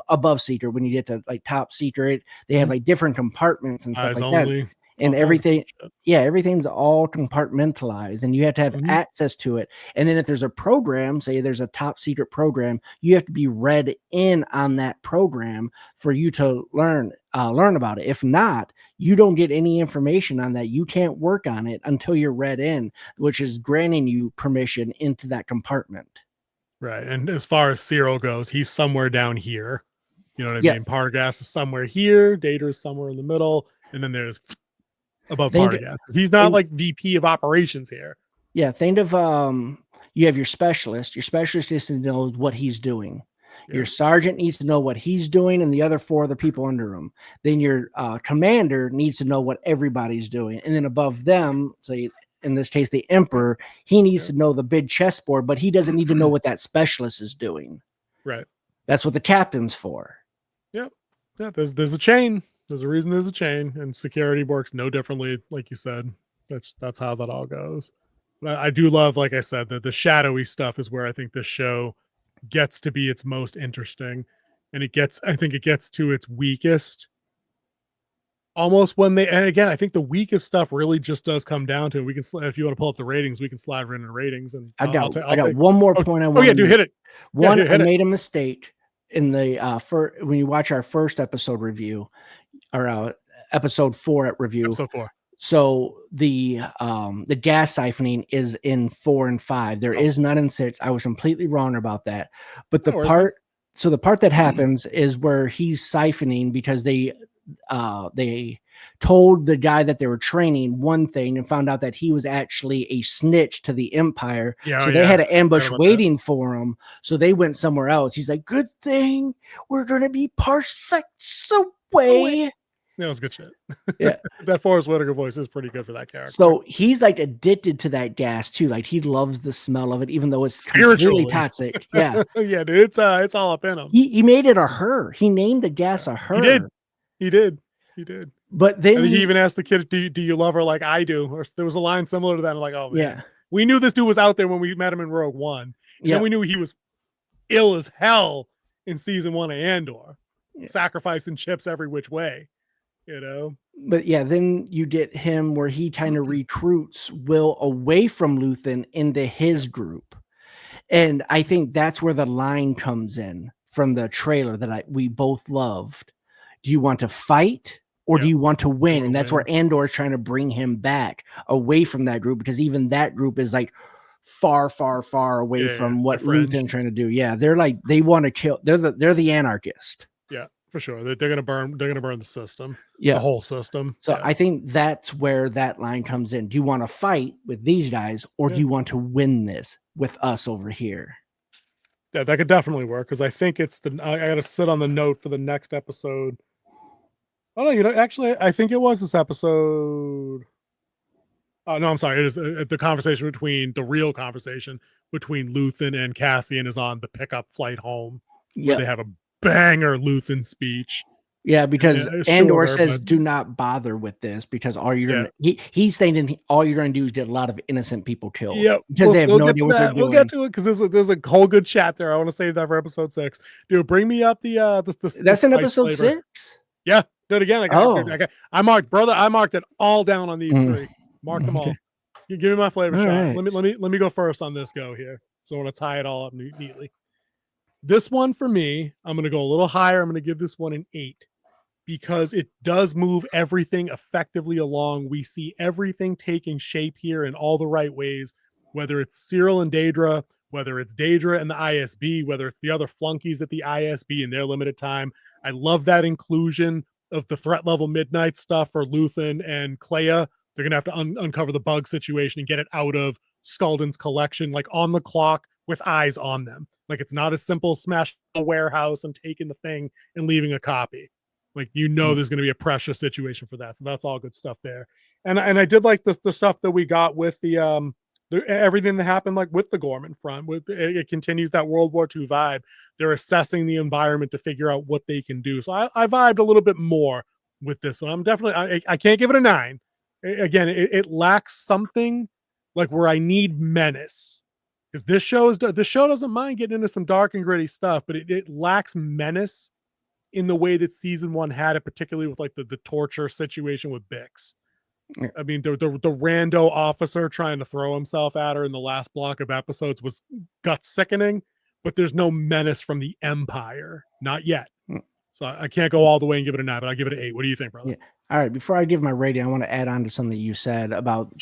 Above secret, when you get to like top secret, they have like different compartments and stuff like that, and everything's all compartmentalized, and you have to have access to it. And then if there's a program, say there's a top secret program, you have to be read in on that program for you to learn about it. If not, you don't get any information on that. You can't work on it until you're read in, which is granting you permission into that compartment. Right. And as far as Cyril goes, he's somewhere down here. You know what I mean? Partagast is somewhere here. Data is somewhere in the middle. And then there's above Partagast. He's not like VP of operations here. Yeah. Think of you have your specialist. Your specialist needs to know what he's doing. Your sergeant needs to know what he's doing, and the other 4 other people under him. Then your commander needs to know what everybody's doing. And then above them, say, in this case, the Emperor, he needs to know the big chessboard, but he doesn't need to know what that specialist is doing. Right. That's what the captain's for. Yep. Yeah. There's a chain. There's a reason there's a chain, and security works no differently. Like you said, that's how that all goes. But I do love, like I said, that the shadowy stuff is where I think this show gets to be its most interesting, and I think it gets to its weakest almost when they, and again, I think the weakest stuff really just does come down to, we can, if you want to pull up the ratings, we can slide right into ratings. And I got take one more point I want yeah, dude, hit it. One, hit I it. made a mistake in the when you watch our first episode review, or episode 4 at review. Episode 4. So the gas siphoning is in 4 and 5. There is none in 6. I was completely wrong about that. But the part that happens is where he's siphoning because they told the guy that they were training one thing and found out that he was actually a snitch to the Empire. So they had an ambush waiting for him. So they went somewhere else. He's like, good thing we're going to be parsecs away. That was good shit. Yeah. That Forrest Whitaker voice is pretty good for that character. So he's like addicted to that gas too. Like he loves the smell of it, even though it's completely toxic. Yeah. Yeah, dude, it's all up in him. He made it a her. He named the gas a her. He did. But then he even asked the kid, do you love her like I do? Or there was a line similar to that. I'm like, oh man. Yeah. We knew this dude was out there when we met him in Rogue One. And then we knew he was ill as hell in season 1 of Andor. Yeah. Sacrificing chips every which way. You know, but yeah, then you get him where he kind of recruits Will away from Luthen into his group, and I think that's where the line comes in from the trailer that we both loved. Do you want to fight or do you want to win? And that's where Andor is trying to bring him back away from that group, because even that group is like far away from what Luthen's trying to do. Yeah, they're like, they want to kill. They're the anarchist. Yeah. For sure. They're gonna burn the system. Yeah. The whole system. So I think that's where that line comes in. Do you want to fight with these guys or do you want to win this with us over here? Yeah, that could definitely work, because I think it's I gotta sit on the note for the next episode. Oh no, actually I think it was this episode. Oh no, I'm sorry. It is the real conversation between Luthen and Cassian is on the pickup flight home, where they have a banger Luthen speech. Yeah, because Andor says, do not bother with this, because all you're gonna he's thinking all you're gonna do is get a lot of innocent people killed. Yeah, because they have no idea what they're doing. We'll get to it, because there's a whole good chat there. I want to save that for episode 6. Dude, bring me up that's in episode 6. Yeah, do it again. I marked it all down on these 3. Mark them all. You give me my flavor shot. Right. Let me go first on this go here. So I want to tie it all up neatly. This one for me, I'm going to go a little higher. I'm going to give this one an 8, because it does move everything effectively along. We see everything taking shape here in all the right ways, whether it's Cyril and Daedra, whether it's Daedra and the ISB, whether it's the other flunkies at the ISB in their limited time. I love that inclusion of the threat level midnight stuff for Luthen and Clea. They're going to have to uncover the bug situation and get it out of Skulldun's collection, like on the clock with eyes on them. Like, it's not as simple as smashing a warehouse and taking the thing and leaving a copy. Like, there's going to be a precious situation for that. So that's all good stuff there. And I did like the stuff that we got with the everything that happened, like with the Gorman front. It continues that World War II vibe. They're assessing the environment to figure out what they can do. So I vibed a little bit more with this one. I'm definitely, I can't give it a 9. Again, it lacks something like where I need menace, because the show doesn't mind getting into some dark and gritty stuff, but it lacks menace in the way that season 1 had it, particularly with like the torture situation with Bix. I mean, the rando officer trying to throw himself at her in the last block of episodes was gut sickening, but there's no menace from the Empire, not yet. So I can't go all the way and give it a 9, but I'll give it an 8. What do you think, brother? Yeah. All right. Before I give my rating, I want to add on to something that you said about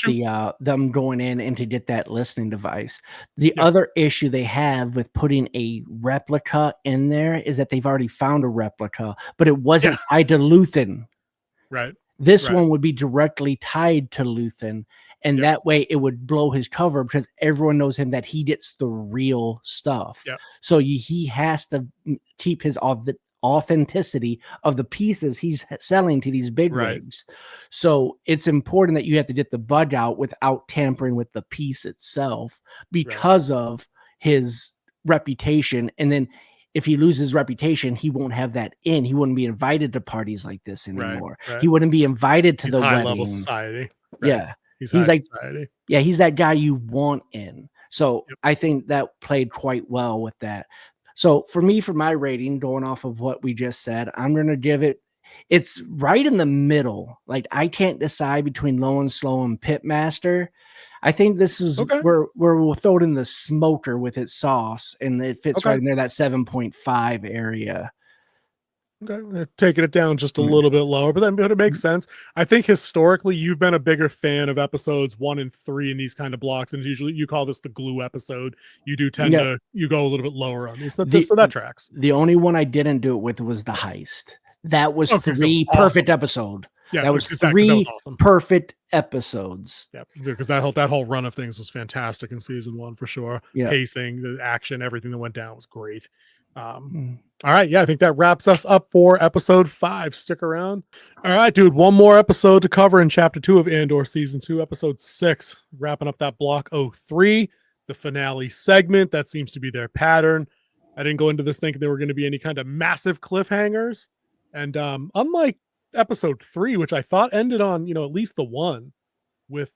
them going in and to get that listening device. The other issue they have with putting a replica in there is that they've already found a replica, but it wasn't tied to Luthen. Right. This one would be directly tied to Luthen, and that way it would blow his cover, because everyone knows him that he gets the real stuff. Yep. So he has to keep his authenticity of the pieces he's selling to these big rigs. So it's important that you have to get the bug out without tampering with the piece itself, because of his reputation. And then if he loses reputation, he won't have that in. He wouldn't be invited to parties like this anymore. Right. He wouldn't be invited to the high wedding. Level society. Right. Yeah. He's like society. Yeah, he's that guy you want in. So I think that played quite well with that. So for me, for my rating, going off of what we just said, I'm going to give it it's right in the middle. Like, I can't decide between Low and Slow and Pitmaster. I think this is where we'll throw it in the smoker with its sauce, and it fits right in there, that 7.5 area. Okay, taking it down just a little bit lower, but it makes sense. I think historically you've been a bigger fan of episodes 1 and 3 in these kind of blocks, and usually you call this the glue episode. You do tend to go a little bit lower on these, so that tracks. The only one I didn't do it with was the heist. That was 3 perfect episodes. Yeah, that was 3 that was awesome. Perfect episodes. Yeah, because that whole run of things was fantastic in season 1 for sure. Yeah. Pacing, the action, everything that went down was great. All right, yeah, I think that wraps us up for episode 5. Stick around. All right, dude, one more episode to cover in chapter 2 of Andor season 2, episode 6, wrapping up that block 03, the finale segment. That seems to be their pattern. I didn't go into this thinking there were going to be any kind of massive cliffhangers, and unlike episode 3, which I thought ended on at least the one with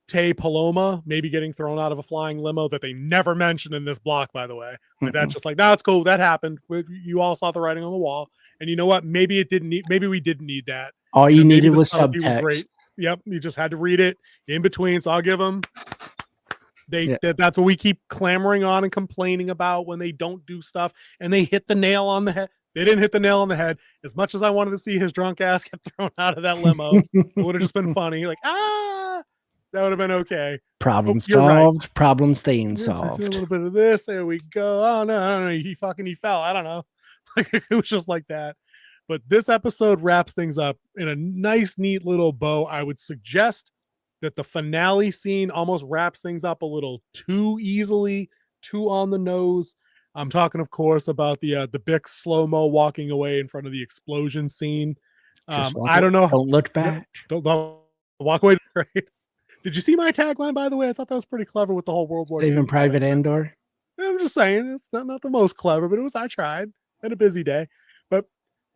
Tay Paloma maybe getting thrown out of a flying limo that they never mentioned in this block, by the way. Like, that's just like, it's cool. That happened. You all saw the writing on the wall. And you know what? Maybe we didn't need that. All you needed was subtext. Was great. Yep. You just had to read it in between. So I'll give them. That's what we keep clamoring on and complaining about when they don't do stuff and they hit the nail on the head. They didn't hit the nail on the head. As much as I wanted to see his drunk ass get thrown out of that limo, it would have just been funny. Like, that would have been okay. Problem solved. Right. Problem staying solved. A little bit of this. There we go. Oh no, he fell. I don't know. Like, it was just like that. But this episode wraps things up in a nice, neat little bow. I would suggest that the finale scene almost wraps things up a little too easily, too on the nose. I'm talking, of course, about the Bix slow-mo walking away in front of the explosion scene. I don't know. Don't look back. Don't walk away. Right? Did you see my tagline, by the way? I thought that was pretty clever with the whole World War II. Saving Private Andor. I'm just saying, it's not the most clever, but I tried. Had a busy day. But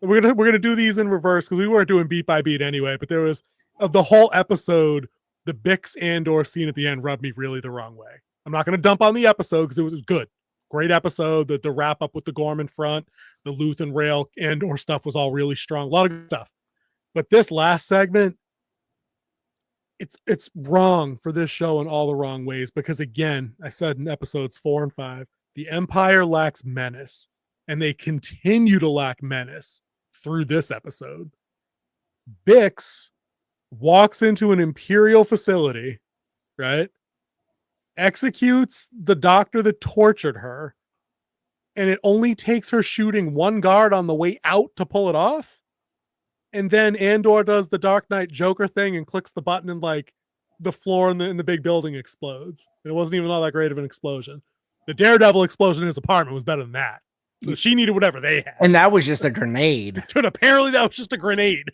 we're gonna do these in reverse because we weren't doing beat by beat anyway. But there was, of the whole episode, the Bix Andor scene at the end rubbed me really the wrong way. I'm not gonna dump on the episode because it was good. Great episode. The wrap up with the Gorman front, the Luthen rail Andor stuff was all really strong. A lot of good stuff. But this last segment, it's wrong for this show in all the wrong ways because, again, I said in episodes 4 and 5, the Empire lacks menace, and they continue to lack menace through this episode. Bix walks into an Imperial facility, right? Executes the doctor that tortured her, and it only takes her shooting one guard on the way out to pull it off. And then Andor does the Dark Knight Joker thing and clicks the button, and like the floor in the big building explodes. It wasn't even all that great of an explosion. The Daredevil explosion in his apartment was better than that. So she needed whatever they had. And that was just a grenade. Dude, apparently that was just a grenade.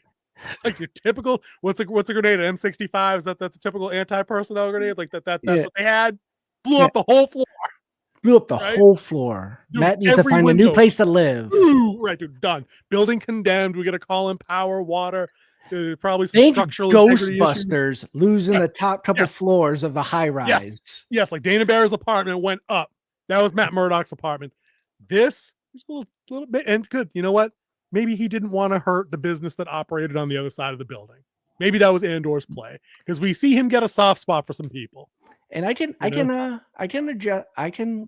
Like your typical, what's a grenade? An M65? Is that the typical anti-personnel grenade? Like that's what they had? Blew up the whole floor. Blew up the whole floor. Dude, Matt needs to find a new place to live. Ooh, right, dude, done. Building condemned. We got to call in power, water. Probably some structural Ghostbusters losing the top couple floors of the high rise. Yes, like Dana Barre's apartment went up. That was Matt Murdock's apartment. This is a little bit, and good. You know what? Maybe he didn't want to hurt the business that operated on the other side of the building. Maybe that was Andor's play because we see him get a soft spot for some people. And I can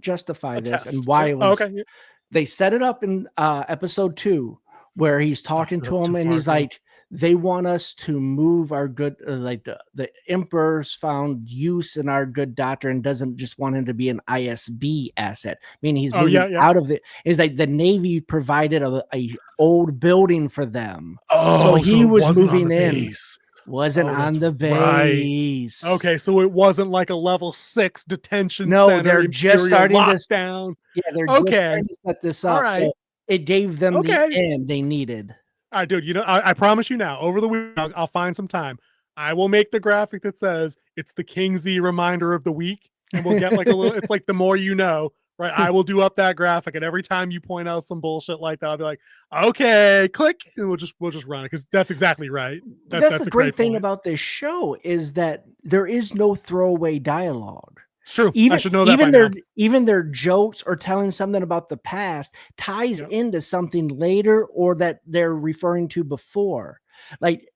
justify this and why it was. Okay. They set it up in episode 2 where he's talking to him and he's like, they want us to move our good, like the Emperor's found use in our good doctor and doesn't just want him to be an ISB asset. Meaning he's moving out of the. It's like the Navy provided a old building for them. So he was moving in. Base. Wasn't on the base. Right. Okay, so it wasn't like a level 6 detention center. No, they're just starting lockdown. Yeah, they're just starting to set this up. Right. So it gave them the end they needed. All right, dude, you know, I promise you now, over the week, I'll find some time. I will make the graphic that says it's the King Z reminder of the week, and we'll get like a little, it's like the more you know, right? I will do up that graphic, and every time you point out some bullshit like that, I'll be like, okay, click, and we'll just run it, because that's exactly right. That's the great thing about this show is that there is no throwaway dialogue. It's true. I should know that even by now. even their jokes or telling something about the past ties into something later or that they're referring to before. Like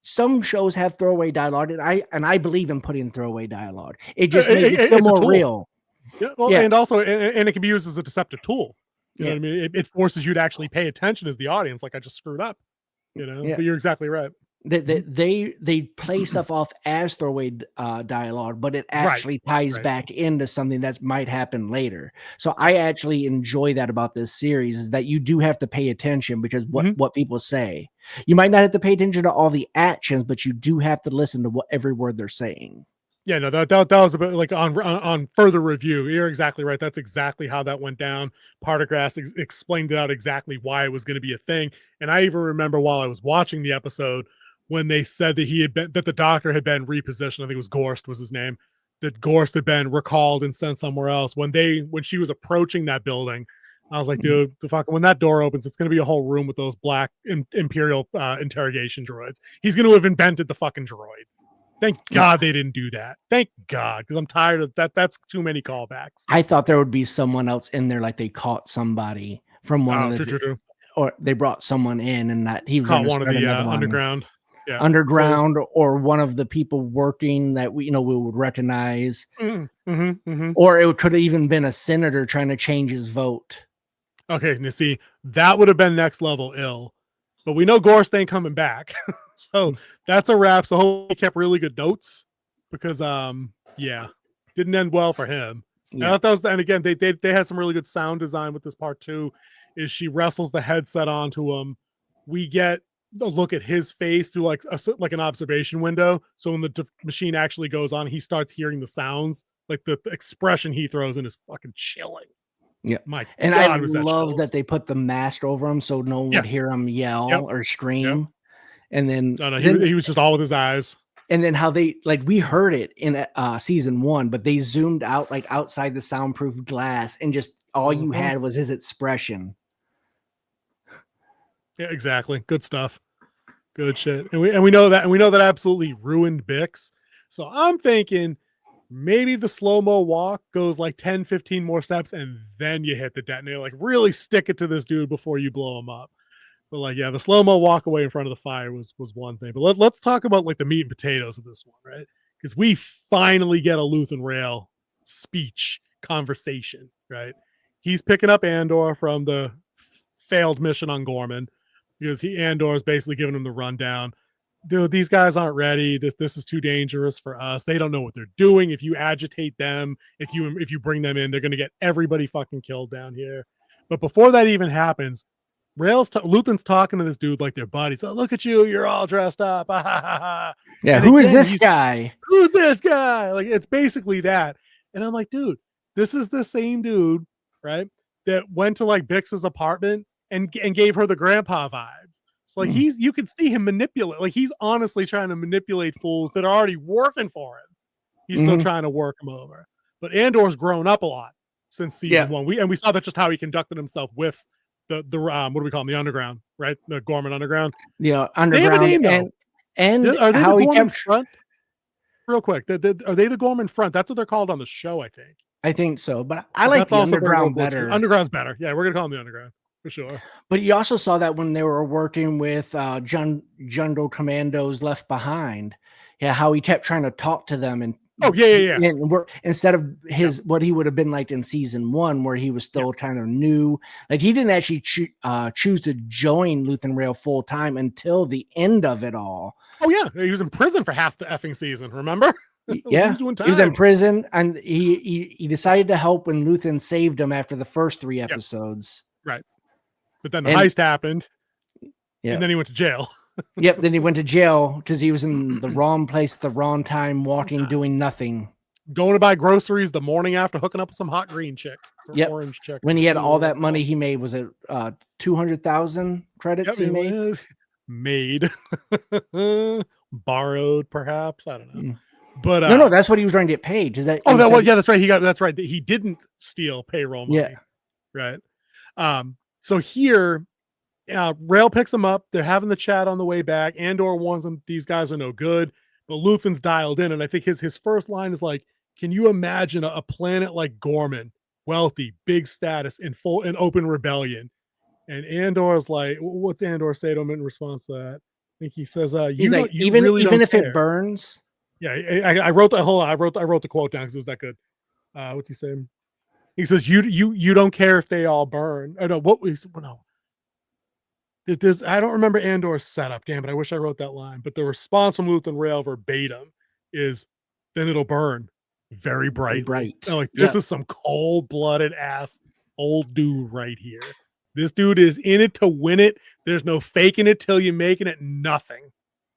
some shows have throwaway dialogue, and I believe in putting throwaway dialogue. It just makes it feel more real. Yeah, well, and also, and it can be used as a deceptive tool. You know what I mean? It forces you to actually pay attention as the audience. Like I just screwed up. You know, but you're exactly right. They play stuff off as throwaway dialogue, but it actually ties back into something that might happen later. So I actually enjoy that about this series, is that you do have to pay attention, because what people say. You might not have to pay attention to all the actions, but you do have to listen to every word they're saying. Yeah, no, that was a bit like on further review. You're exactly right. That's exactly how that went down. Partagrass explained it out exactly why it was going to be a thing. And I even remember while I was watching the episode when they said that the doctor had been repositioned. I think it was Gorst was his name. That Gorst had been recalled and sent somewhere else. When she was approaching that building, I was like, dude, when that door opens, it's going to be a whole room with those black Imperial interrogation droids. He's going to have invented the fucking droid. Thank God they didn't do that. Thank God, because I'm tired of that. That's too many callbacks. I thought there would be someone else in there, like they caught somebody from one of the, or they brought someone in, and that he was caught one of the underground, underground, or one of the people working that we would recognize, or it could have even been a senator trying to change his vote. Okay, now see, that would have been next level ill, but we know Gorst ain't coming back. So that's a wrap. So hopefully he kept really good notes, because didn't end well for him. And I thought that was, and again, they had some really good sound design with this part too. Is she wrestles the headset onto him. We get a look at his face through like an observation window. So when the machine actually goes on, he starts hearing the sounds. Like the expression he throws in is fucking chilling. Yeah, my and God, I love that they put the mask over him so no one would hear him yell or scream. And then, he was just all with his eyes. And then how they, like, we heard it in season 1, but they zoomed out like outside the soundproof glass, and just all you had was his expression. Yeah, exactly. Good stuff. Good shit. And we know that absolutely ruined Bix. So I'm thinking maybe the slow-mo walk goes like 10, 15 more steps, and then you hit the detonator. Like really stick it to this dude before you blow him up. But like, the slow-mo walk away in front of the fire was one thing. But let's talk about like the meat and potatoes of this one, right? Because we finally get a Luthen Rail speech conversation, right? He's picking up Andor from the failed mission on Gorman, because Andor is basically giving him the rundown. Dude, these guys aren't ready. This is too dangerous for us. They don't know what they're doing. If you agitate them, if you bring them in, they're going to get everybody fucking killed down here. But before that even happens, Luthen's talking to this dude like they're buddies. Oh, look at you, you're all dressed up. Yeah, who is this guy? Who's this guy? Like, it's basically that. And I'm like, dude, this is the same dude, right? That went to like Bix's apartment and gave her the grandpa vibes. It's like you can see him manipulate. Like he's honestly trying to manipulate fools that are already working for him. He's still trying to work them over. But Andor's grown up a lot since season 1. We saw that just how he conducted himself with the what do we call them? The underground, right? The Gorman underground. Yeah, underground. They have a name, and are they how the he Gorman kept front? Real quick, are they the Gorman front? That's what they're called on the show, I think. I think so, but I like the underground better. Underground's better. Yeah, we're gonna call them the underground for sure. But you also saw that when they were working with Jungle Commandos Left Behind, how he kept trying to talk to them and and work instead of what he would have been like in season 1, where he was still kind of new. Like he didn't actually choose to join Luthen Rail full time until the end of it all. Oh yeah, he was in prison for half the effing season. Remember? Yeah, he was in prison, and he decided to help when Luthen saved him after the first 3 episodes. Right, but then the heist happened, and then he went to jail. Then he went to jail because he was in the wrong place at the wrong time, walking, doing nothing. Going to buy groceries the morning after hooking up with some hot green chick. Orange chick. When he had all that money he made, was it 200,000 credits he made? Made. Borrowed, perhaps. I don't know. But no, that's what he was trying to get paid. Is that? That's right. That's right. He didn't steal payroll money. Yeah. Right. So here, Rail picks him up. They're having the chat on the way back. Andor warns him these guys are no good, but Luthen's dialed in, and I think his first line is like, can you imagine a planet like Gorman, wealthy, big status, in full and open rebellion? And Andor's like, what's Andor say to him in response to that? I think he says, He's like, you even really don't if care. it burns. Yeah, I wrote the hold on, I wrote the quote down because it was that good. What's he saying? He says, you don't care if they all burn. Oh no, what was no. There's I don't remember Andor's setup, damn it. I wish I wrote that line. But the response from Luthen Rail verbatim is, then it'll burn very brightly. Bright. I'm like, this is some cold-blooded ass old dude right here. This dude is in it to win it. There's no faking it till you making it. Nothing.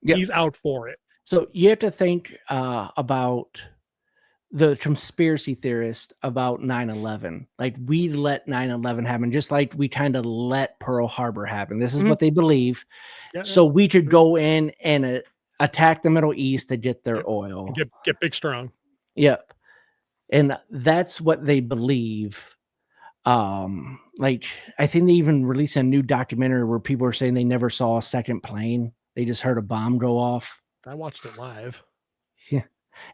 Yep. He's out for it. So you have to think about the conspiracy theorist about 9/11. Like, we let 9/11 happen, just like we kind of let Pearl Harbor happen. This is what they believe. Yeah, so we could go in and attack the Middle East to get their oil. And get big strong. Yep. And that's what they believe. Like, I think they even released a new documentary where people are saying they never saw a second plane. They just heard a bomb go off. I watched it live. Yeah.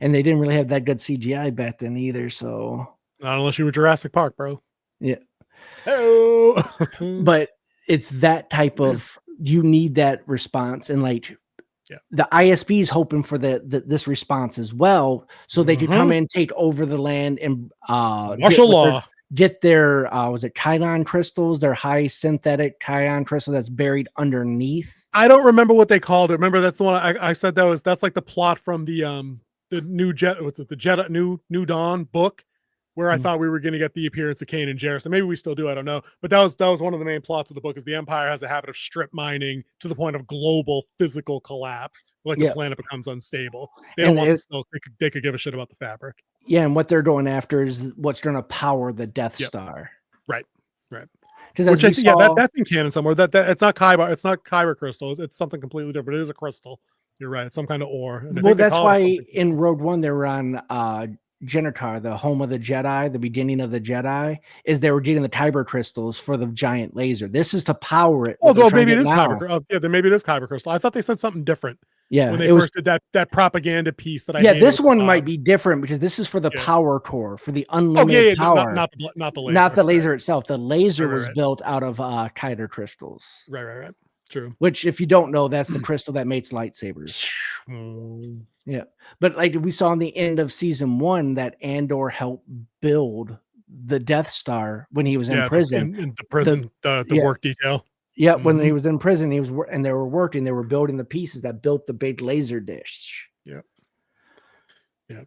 And they didn't really have that good CGI back then either. So not unless you were Jurassic Park, bro. Yeah. Hello. But it's that type of, you need that response. And like, the ISB is hoping for this response as well, so they could come in, take over the land, and martial law. Get their was it chiron crystals, their high synthetic chiron crystal that's buried underneath. I don't remember what they called it. Remember, that's the one I said that's like the plot from the new Jedi New Dawn book, where I thought we were going to get the appearance of Kanan Jarrus. Maybe we still do, I don't know. But that was one of the main plots of the book, is the Empire has a habit of strip mining to the point of global physical collapse. Like the planet becomes unstable. They don't want the silk. They could give a shit about the fabric. Yeah, and what they're going after is what's going to power the Death Star. Right. Because that's in canon somewhere. That it's not Kyber. It's not Kyber crystal. It's something completely different. It is a crystal. You're right. It's some kind of ore. And well, that's why in Rogue One they were on Genitar, the home of the Jedi, the beginning of the Jedi, is they were getting the Kyber crystals for the giant laser. This is to power it. Although maybe it is Kyber. Then maybe it is Kyber crystal. I thought they said something different. Yeah, when they first did that propaganda piece that I this one might be different because this is for the power core, for the unlimited power. Not the laser. Not the laser itself. The laser was built out of Kyber crystals. Right. True. Which, if you don't know, that's the crystal that makes lightsabers. Yeah. But like we saw in the end of season 1 that Andor helped build the Death Star when he was in prison. In the prison, the work detail. Yeah, when he was in prison, they were building the pieces that built the big laser dish. Yeah.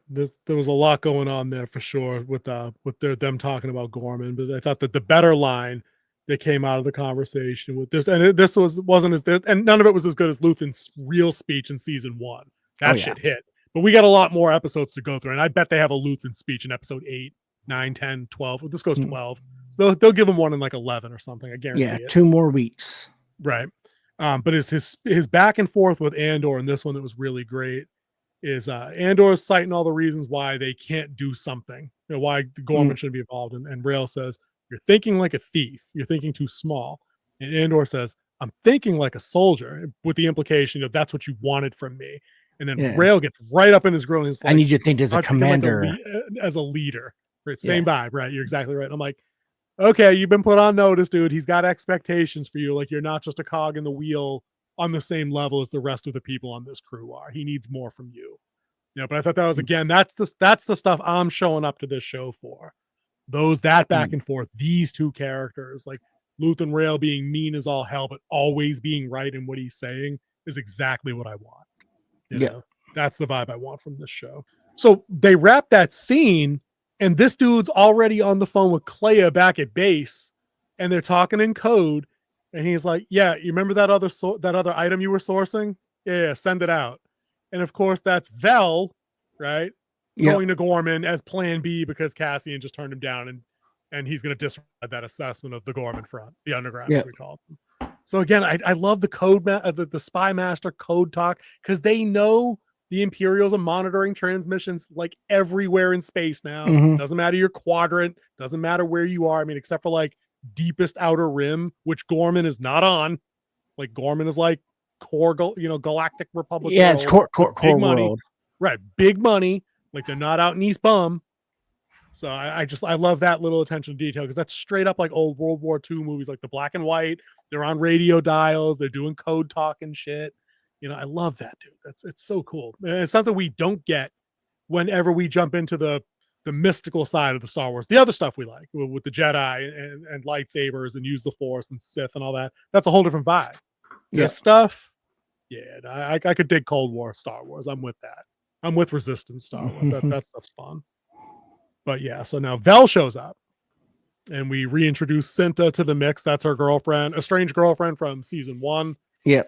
There was a lot going on there for sure with them talking about Gorman, but I thought that the better line that came out of the conversation with this, and this wasn't as this, and none of it was as good as Luthen's real speech in season 1. That shit hit, but we got a lot more episodes to go through, and I bet they have a Luthen speech in episode 8, 9, 10, 12. This goes 12. So they'll give him one in like 11 or something. I guarantee. Yeah, 2 more weeks. Right. But his back and forth with Andor, and this one that was really great, is Andor is citing all the reasons why they can't do something. Why Gorman shouldn't be involved. And Rail says, "You're thinking like a thief. You're thinking too small." And Andor says, "I'm thinking like a soldier," with the implication of that's what you wanted from me. And then Rail gets right up in his grill and he's like, "I need you to think as a commander, as a leader." Right? Same vibe, right? You're exactly right. I'm like, okay, you've been put on notice, dude. He's got expectations for you. Like, you're not just a cog in the wheel on the same level as the rest of the people on this crew are. He needs more from you. But I thought that was, again, that's the stuff I'm showing up to this show for. That back and forth, these two characters, like Luthen Rail being mean as all hell, but always being right in what he's saying, is exactly what I want. You know? That's the vibe I want from this show. So they wrap that scene, and this dude's already on the phone with Clea back at base, and they're talking in code. And he's like, "Yeah, you remember that other item you were sourcing? Yeah, send it out." And of course, that's Vel, right? Going to Gorman as Plan B because Cassian just turned him down, and he's going to disregard that assessment of the Gorman front, the underground, as we call it. So again, I love the code, the spy master code talk, because they know the Imperials are monitoring transmissions like everywhere in space now. Doesn't matter your quadrant, doesn't matter where you are. I mean, except for like deepest outer rim, which Gorman is not on. Like Gorman is like core, Galactic Republic. Yeah, it's core big money, world. right? Big money. Like they're not out in East Bum. So I love that little attention to detail because that's straight up like old World War II movies, like the black and white. They're on radio dials. They're doing code talk and shit. I love that, dude. It's so cool. And it's something we don't get whenever we jump into the mystical side of the Star Wars. The other stuff we like with the Jedi and lightsabers and use the Force and Sith and all that. That's a whole different vibe. This stuff, yeah, I could dig Cold War Star Wars. I'm with that. I'm with Resistance Star Wars. That stuff's fun. But yeah, so now Vel shows up and we reintroduce Cinta to the mix. That's her girlfriend, a strange girlfriend from season 1. Yeah.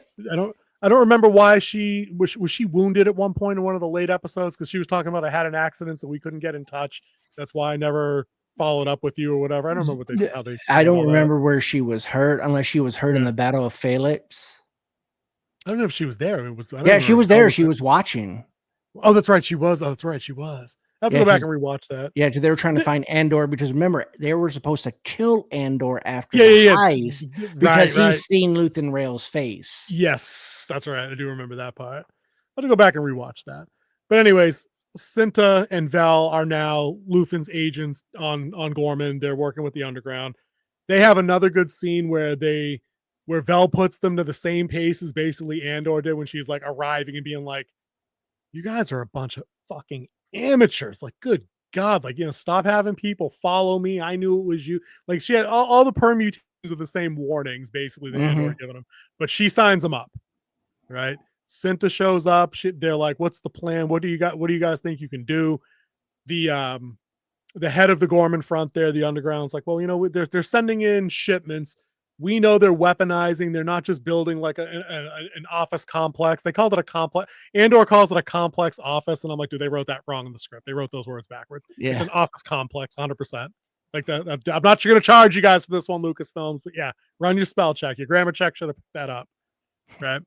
I don't remember why she was she wounded at one point in one of the late episodes because she was talking about I had an accident, so we couldn't get in touch. That's why I never followed up with you or whatever. I don't remember how they. I don't remember where she was hurt, unless she was hurt in the Battle of Felix. I don't know if she was there. She was there. She was watching. Oh, that's right. She was. Oh, that's right. She was. I have to go back and rewatch that. Yeah, they were trying to find Andor because remember they were supposed to kill Andor after the heist because he's seen Luthen Rail's face. Yes, that's right. I do remember that part. I have to go back and rewatch that. But anyways, Cinta and Vel are now Luthen's agents on Gorman. They're working with the Underground. They have another good scene where Vel puts them to the same pace as basically Andor did when she's like arriving and being like, "You guys are a bunch of fucking amateurs." Like, good God, like, stop having people follow me. I knew it was you. Like, she had all the permutations of the same warnings basically that Andor giving them, but she signs them up, right? Cinta shows up. They're like, "What's the plan? What do you guys think you can do?" The head of the Gorman front there, the Underground's like, "Well, they're sending in shipments. We know they're weaponizing. They're not just building like an office complex. They called it a complex. Andor calls it a complex office." And I'm like, dude, they wrote that wrong in the script. They wrote those words backwards. Yeah. It's an office complex, 100%. Like that. I'm not going to charge you guys for this one, Lucasfilms, but yeah, run your spell check. Your grammar check should have picked that up, right?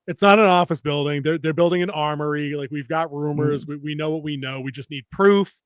It's not an office building. They're building an armory. Like, we've got rumors. We know what we know. We just need proof.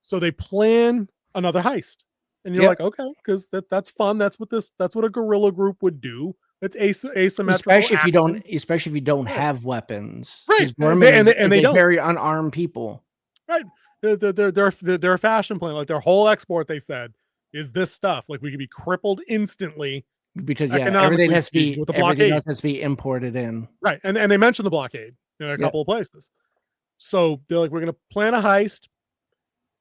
So they plan another heist. And you're like, okay, because that's fun. That's what a guerrilla group would do. It's asymmetrical. Especially if you don't have weapons. Right. And they don't. Very unarmed people. Right. They're a fashion plan. Like, their whole export, they said, is this stuff. Like, we could be crippled instantly. Because everything has to be imported in. Right. And they mentioned the blockade in a couple of places. So they're like, we're gonna plan a heist.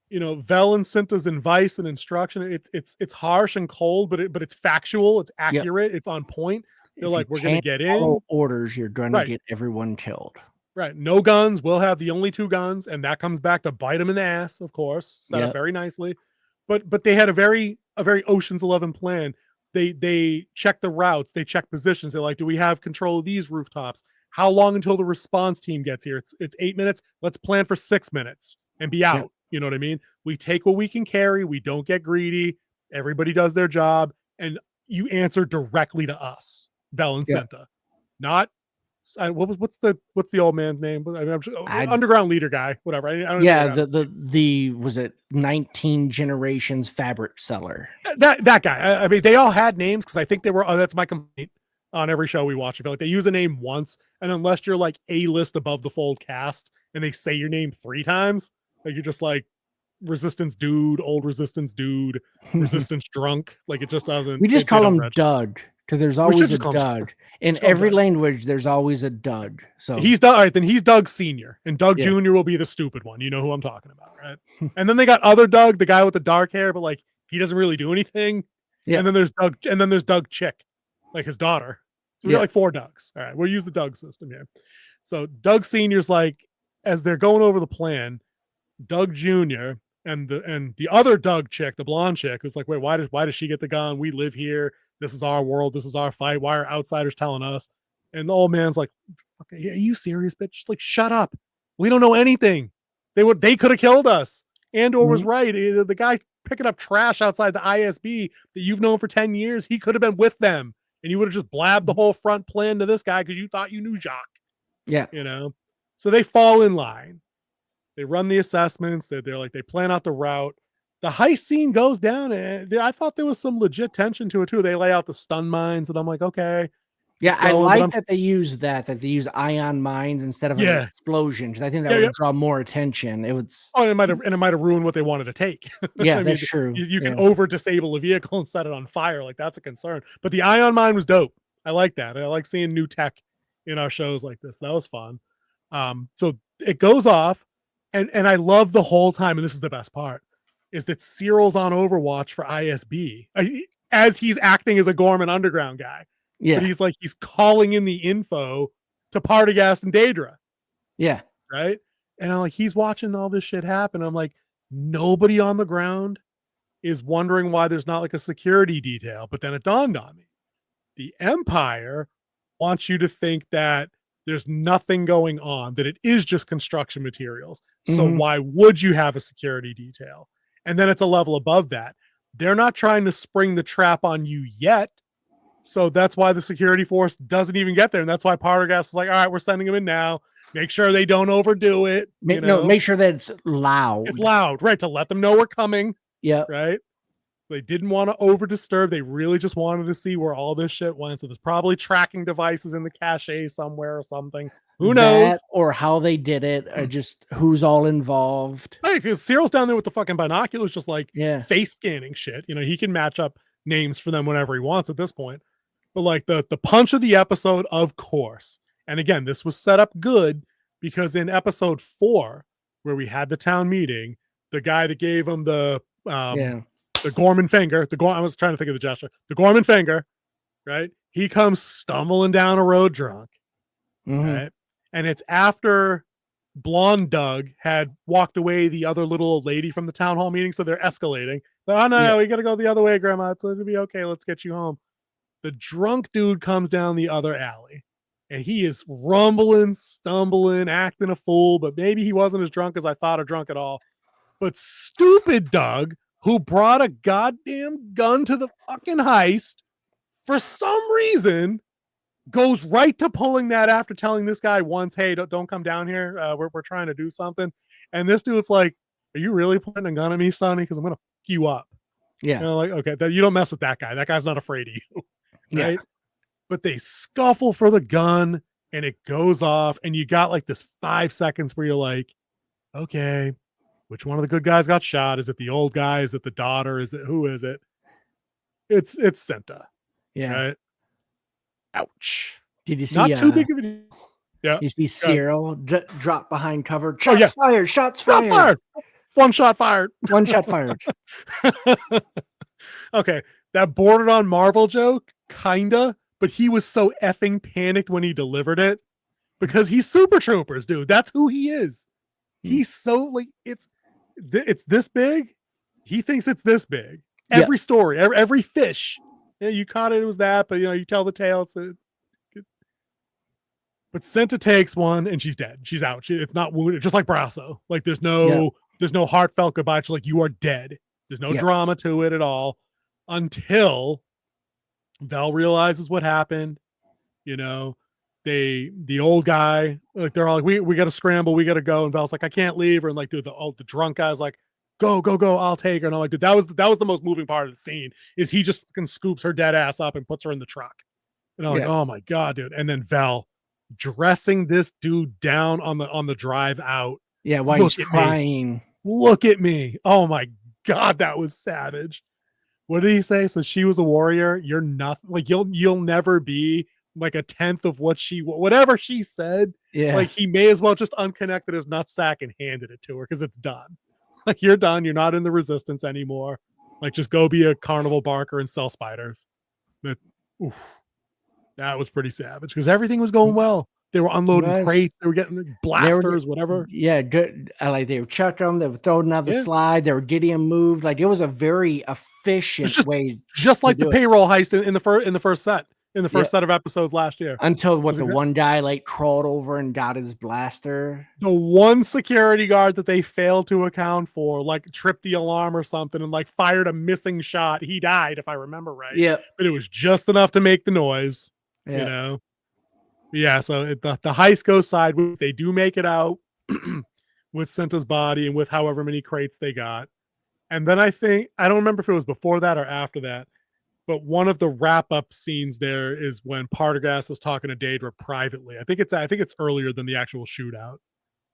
Vel and Cinta's advice and instruction, it's harsh and cold, but it's factual, it's accurate, it's on point. They're like, we're gonna get in orders, you're gonna get everyone killed. Right. No guns. We'll have the only 2 guns, and that comes back to bite them in the ass, of course. Set up very nicely. But they had a very Ocean's 11 plan. They check the routes, they check positions. They're like, do we have control of these rooftops? How long until the response team gets here? It's 8 minutes. Let's plan for 6 minutes and be out. You know what I mean? We take what we can carry. We don't get greedy. Everybody does their job, and you answer directly to us, Vel and Cinta. Not what's the old man's name? I'm sure, Underground leader guy, whatever. I don't the was it 19 generations fabric seller? That guy. I mean, they all had names because I think they were. That's my complaint on every show we watch. I feel like they use a name once, and unless you're like A-list above the fold cast, and they say your name 3 times. Like, you're just like Resistance dude, old Resistance dude, Resistance drunk. Like, it just doesn't. We just call him Doug because there's always a Doug in every language. There's always a Doug. So he's Doug. All right, then he's Doug Senior, and Doug Junior will be the stupid one. You know who I'm talking about, right? And then they got other Doug, the guy with the dark hair, but like he doesn't really do anything. Yeah. And then there's Doug Chick, like his daughter. So we got like 4 Dougs. All right, we'll use the Doug system here. So Doug Senior's like, as they're going over the plan, Doug Jr. and the other Doug chick, the blonde chick, who's like, wait, why does she get the gun? We live here. This is our world. This is our fight. Why are outsiders telling us? And the old man's like, okay, are you serious, bitch? Just like, shut up. We don't know anything. They could have killed us. Andor was right. The guy picking up trash outside the ISB that you've known for 10 years, he could have been with them. And you would have just blabbed the whole front plan to this guy because you thought you knew Jacques. Yeah. So they fall in line. They run the assessments. They're like, they plan out the route. The heist scene goes down, and I thought there was some legit tension to it too. They lay out the stun mines, and I'm like, okay, Yeah, it's I going, but like I'm that they use that they use ion mines instead of an yeah. explosion, because I think that Yeah, would yeah. draw more attention. It was Oh, and it might have ruined what they wanted to take. yeah, I that's mean, true. you can Yeah. over disable a vehicle and set it on fire. Like that's a concern. But the ion mine was dope. I like that. I like seeing new tech in our shows like this. That was fun. So it goes off, and I love the whole time, and this is the best part, is that Cyril's on Overwatch for ISB as he's acting as a Gorman Underground guy. But Yeah. he's calling in the info to Partagast and Daedra, Yeah. right? And I'm like, he's watching all this shit happen. I'm like, nobody on the ground is wondering why there's not like a security detail. But then it dawned on me. The Empire wants you to think that there's nothing going on, that it is just construction materials. So why would you have a security detail? And then it's a level above that. They're not trying to spring the trap on you yet. So that's why the security force doesn't even get there. And that's why Partagas is like, all right, we're sending them in now. Make sure they don't overdo it. No, make sure that it's loud. It's loud, right? To let them know we're coming. Yeah. Right. They didn't want to over disturb. They really just wanted to see where all this shit went. So there's probably tracking devices in the cache somewhere or something. Who knows? That, or how they did it, or just who's all involved. Right, because Cyril's down there with the fucking binoculars, just like Yeah. face scanning shit. You know, he can match up names for them whenever he wants at this point. But like the punch of the episode, of course. And again, this was set up good because in episode 4, where we had the town meeting, the guy that gave him the Gorman finger, I was trying to think of the gesture, the Gorman finger, right? He comes stumbling down a road drunk, right? And it's after Blonde Doug had walked away, the other little old lady from the town hall meeting, so they're escalating. But, oh no, we gotta go the other way, Grandma. It's gonna be okay. Let's get you home. The drunk dude comes down the other alley, and he is rumbling, stumbling, acting a fool. But maybe he wasn't as drunk as I thought, or drunk at all. But stupid Doug, who brought a goddamn gun to the fucking heist, for some reason, goes right to pulling that after telling this guy once, hey, don't come down here. We're trying to do something. And this dude's like, are you really pointing a gun at me, Sonny? Because I'm going to fuck you up. Yeah. And I'm like, okay, you don't mess with that guy. That guy's not afraid of you. Right? Yeah. But they scuffle for the gun and it goes off. And you got like this 5 seconds where you're like, okay, which one of the good guys got shot? Is it the old guy? Is it the daughter? Who is it? It's Senta. Yeah. Right? Ouch. Did you see? Not too big of a deal. Yeah. You see Cyril drop behind cover. Shots fired. Shots fired. One shot fired. One shot fired. Okay. That bordered on Marvel joke, kinda, but he was so effing panicked when he delivered it because he's Super Troopers, dude. That's who he is. He's so like, it's this big. He thinks it's this big. Every story, every fish. Yeah, you caught it was that, but you tell the tale. But Senta takes one and she's dead. She's out. It's not wounded, just like Brasso. Like there's no heartfelt goodbye. She's like, you are dead. There's no drama to it at all until Vel realizes what happened. The old guy, like they're all like, we got to scramble, we got to go. And Vel's like, I can't leave her. And like, dude, the drunk guy's like, go, I'll take her. And I'm like, dude, that was the most moving part of the scene is he just fucking scoops her dead ass up and puts her in the truck. And I'm like, oh my God, dude. And then Vel dressing this dude down on the drive out. Yeah, while he's crying. Look at me. Oh my God, that was savage. What did he say? So she was a warrior. You're nothing. Like you'll never be like a tenth of whatever she said. Yeah. Like he may as well just unconnected his nutsack and handed it to her because it's done. Like you're done. You're not in the resistance anymore. Like just go be a carnival barker and sell spiders. That was pretty savage because everything was going well. They were unloading crates. They were getting blasters, whatever. Yeah, good. They were chucking them. They were throwing out the slide. They were getting them moved. Like it was a very efficient way. Just like the payroll heist in the first set of episodes last year. Until the one guy like crawled over and got his blaster. The one security guard that they failed to account for, like tripped the alarm or something and like fired a missing shot. He died, if I remember right. Yeah, but it was just enough to make the noise. So the heist goes sideways. They do make it out with Senta's body and with however many crates they got. And then I don't remember if it was before that or after that. But one of the wrap up scenes there is when Partagas is talking to Daedra privately. I think it's earlier than the actual shootout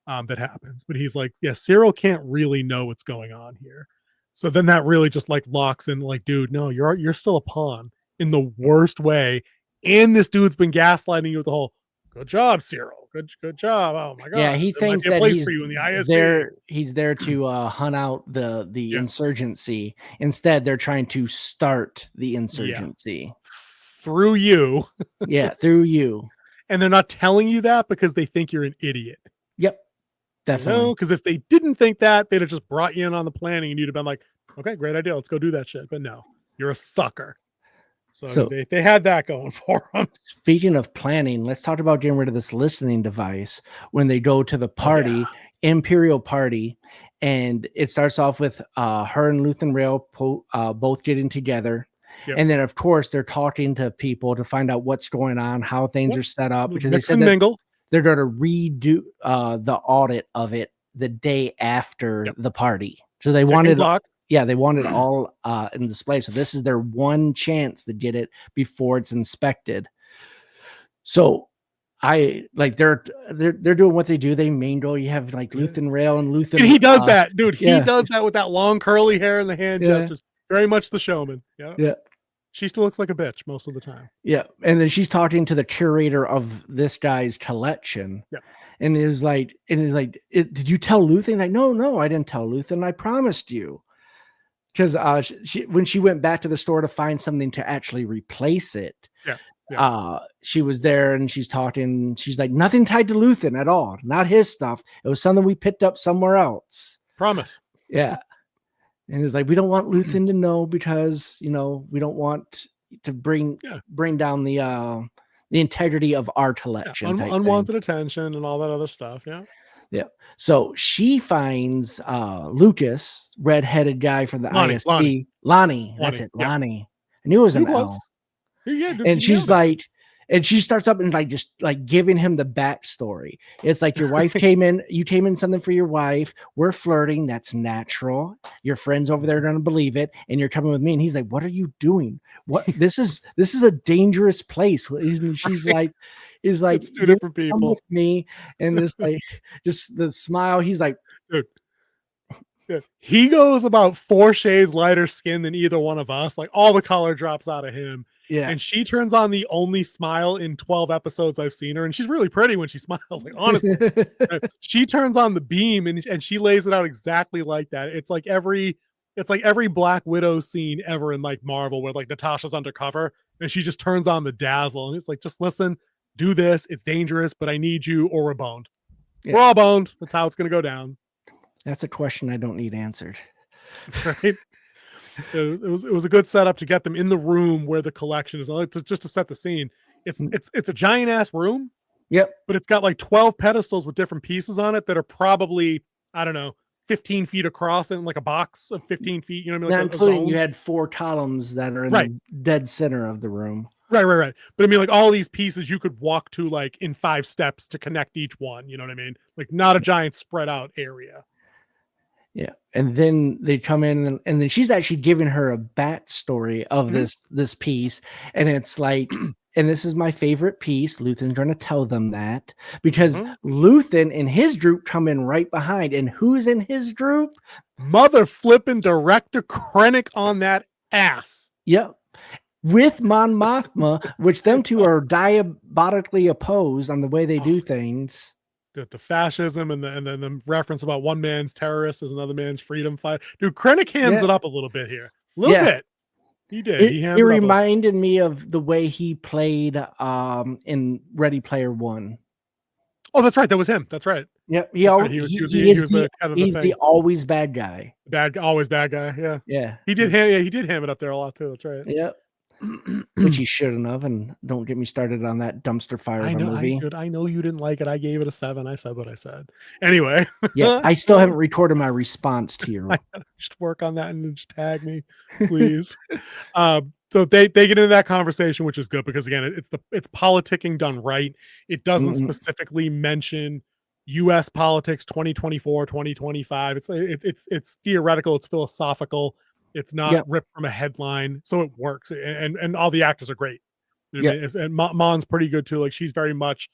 that happens. But he's like, yeah, Cyril can't really know what's going on here. So then that really just like locks in, like, dude, no, you're still a pawn in the worst way. And this dude's been gaslighting you with the whole good job, Cyril. Good job. Oh my Yeah, god. he There might thinks be a that place he's for you in the ISB. he's there to hunt out the Yeah. insurgency. Instead, they're trying to start the insurgency. Through you. Yeah, through you. And they're not telling you that because they think you're an idiot. Yep. Definitely. Because if they didn't think that, they'd have just brought you in on the planning and you'd have been like, okay, great idea. Let's go do that shit. But no, you're a sucker. So they had that going for them. Speaking of planning, let's talk about getting rid of this listening device when they go to the party, Imperial party, and it starts off with her and Luthen Rail both getting together. Yep. And then, of course, they're talking to people to find out what's going on, how things are set up, because they said that they're going to redo the audit of it the day after the party. So they wanted they wanted all in display. So this is their one chance to get it before it's inspected. So I like they're doing what they do. They mingle. You have like Luthen Rail and Luthen. And he does that, dude. He does that with that long curly hair and the hand gestures. Very much the showman. Yeah. She still looks like a bitch most of the time. Yeah. And then she's talking to the curator of this guy's collection. Yeah. And it was like, did you tell Luthen? Like, no, I didn't tell Luthen. I promised you. Because when she went back to the store to find something to actually replace it, she was there and she's talking. She's like, nothing tied to Luthen at all. Not his stuff. It was something we picked up somewhere else. Promise. Yeah. And it's like, we don't want Luthen to know because, we don't want to bring down the integrity of our collection. Unwanted attention and all that other stuff. Yeah. Yeah. So she finds Lucas, redheaded guy from the ISB. Lonnie. That's it. Yeah. Lonnie. I knew it was an L. Yeah, and she's like, and she starts up and like just like giving him the backstory. It's like your wife you came in something for your wife. We're flirting. That's natural. Your friends over there are gonna believe it, and you're coming with me. And he's like, what are you doing? What this is a dangerous place. And she's like, it's two different people with me. And this like just the smile. He's like, dude. Yeah. He goes about 4 shades lighter skin than either one of us. Like all the color drops out of him. Yeah. And she turns on the only smile in 12 episodes I've seen her. And she's really pretty when she smiles. Like, honestly, she turns on the beam and she lays it out exactly like that. It's like every Black Widow scene ever in like Marvel where like Natasha's undercover and she just turns on the dazzle. And it's like, just listen, do this. It's dangerous, but I need you or we're boned. Yeah. We're all boned. That's how it's going to go down. That's a question I don't need answered. Right. It was a good setup to get them in the room where the collection is. Just to set the scene. It's a giant ass room. Yep. But it's got like 12 pedestals with different pieces on it that are probably, I don't know, 15 feet across and like a box of 15 feet. You know what I mean? Like including you had 4 columns that are in the dead center of the room. Right. But I mean, like all these pieces you could walk to like in 5 steps to connect each one. You know what I mean? Like not a giant spread out area. Yeah. And then they come in and then she's actually giving her a backstory of this piece. And it's like, and this is my favorite piece. Luthen's going to tell them that because Luthen and his group come in right behind. And who's in his group? Mother flipping director Krennic on that ass. Yep. With Mon Mothma, which them two are diabolically opposed on the way they do things. The fascism and the reference about one man's terrorist is another man's freedom fighter. Dude, Krennic hams it up a little bit here. A little bit. He did. It reminded me of the way he played in Ready Player One. Oh, that's right. That was him. That's right. Yep. He's the always bad guy. Always bad guy. Yeah. Yeah. He did ham it up there a lot too. That's right. Yep. Which he shouldn't have, and don't get me started on that dumpster fire of a movie. I know you didn't like it. I gave it a 7. I said what I said. Anyway. Yeah, I still haven't recorded my response to your. I should work on that and just tag me, please. So they get into that conversation, which is good because again, it's politicking done right. It doesn't specifically mention U.S. politics 2024, 2025. It's theoretical. It's philosophical. It's not ripped from a headline, so it works. And all the actors are great. And Mon's pretty good too. Like she's very much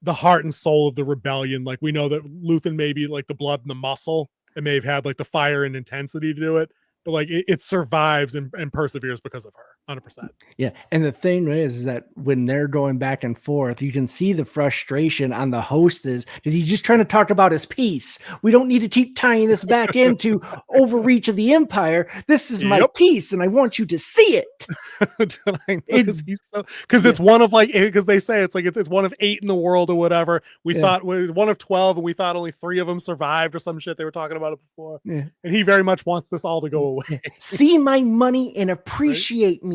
the heart and soul of the rebellion. Like we know that Luthen may be like the blood and the muscle. It may have had like the fire and intensity to do it, but like it survives and perseveres because of her. 100%. Yeah. And the thing is that when they're going back and forth, you can see the frustration on the hostess because he's just trying to talk about his peace. We don't need to keep tying this back into overreach of the Empire. This is my peace, and I want you to see it. Because it's one of like, because they say it's like it's one of 8 in the world or whatever. We thought one of 12, and we thought only 3 of them survived or some shit. They were talking about it before. And he very much wants this all to go away. See my money and appreciate me.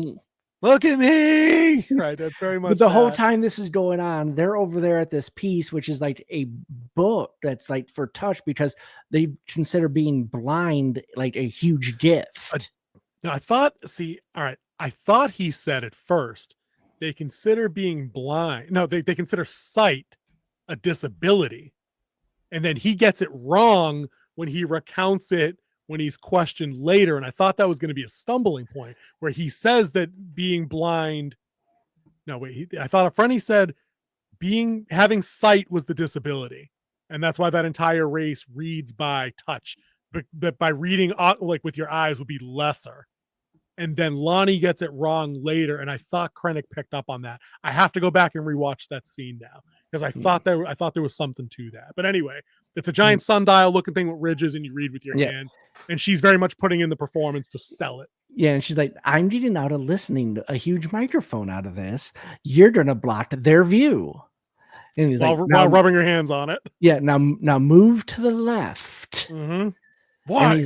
Look at me. Right. That's very much. But the whole time this is going on, they're over there at this piece, which is like a book that's like for touch because they consider being blind like a huge gift. Now, I thought he said at first they consider being blind. No, they consider sight a disability. And then he gets it wrong when he recounts it when he's questioned later. And I thought that was going to be a stumbling point where he says that being blind. No, wait, I thought a friend, he said having sight was the disability. And that's why that entire race reads by touch, but by reading like with your eyes would be lesser. And then Lonnie gets it wrong later. And I thought Krennic picked up on that. I have to go back and rewatch that scene now because I thought there was something to that. But anyway, it's a giant sundial looking thing with ridges and you read with your hands. And she's very much putting in the performance to sell it. Yeah. And she's like, I'm getting out of listening to a huge microphone out of this. You're going to block their view. And he's while rubbing your hands on it. Yeah. Now move to the left. Mm-hmm. Why?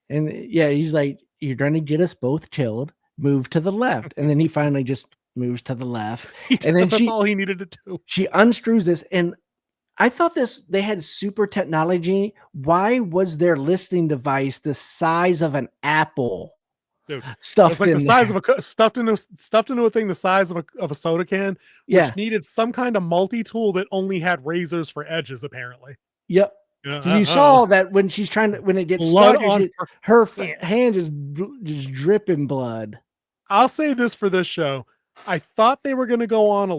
He's like, you're going to get us both killed. Move to the left. And then he finally just moves to the left. And then that's all he needed to do. She unscrews this. And I thought they had super technology. Why was their listening device the size of an apple? Dude, stuffed like the size of stuffed into a thing the size of a soda can, which needed some kind of multi-tool that only had razors for edges, apparently. Yep. You saw that when she's when it gets blood on her hand is just dripping blood. I'll say this for this show. I thought they were going to go on they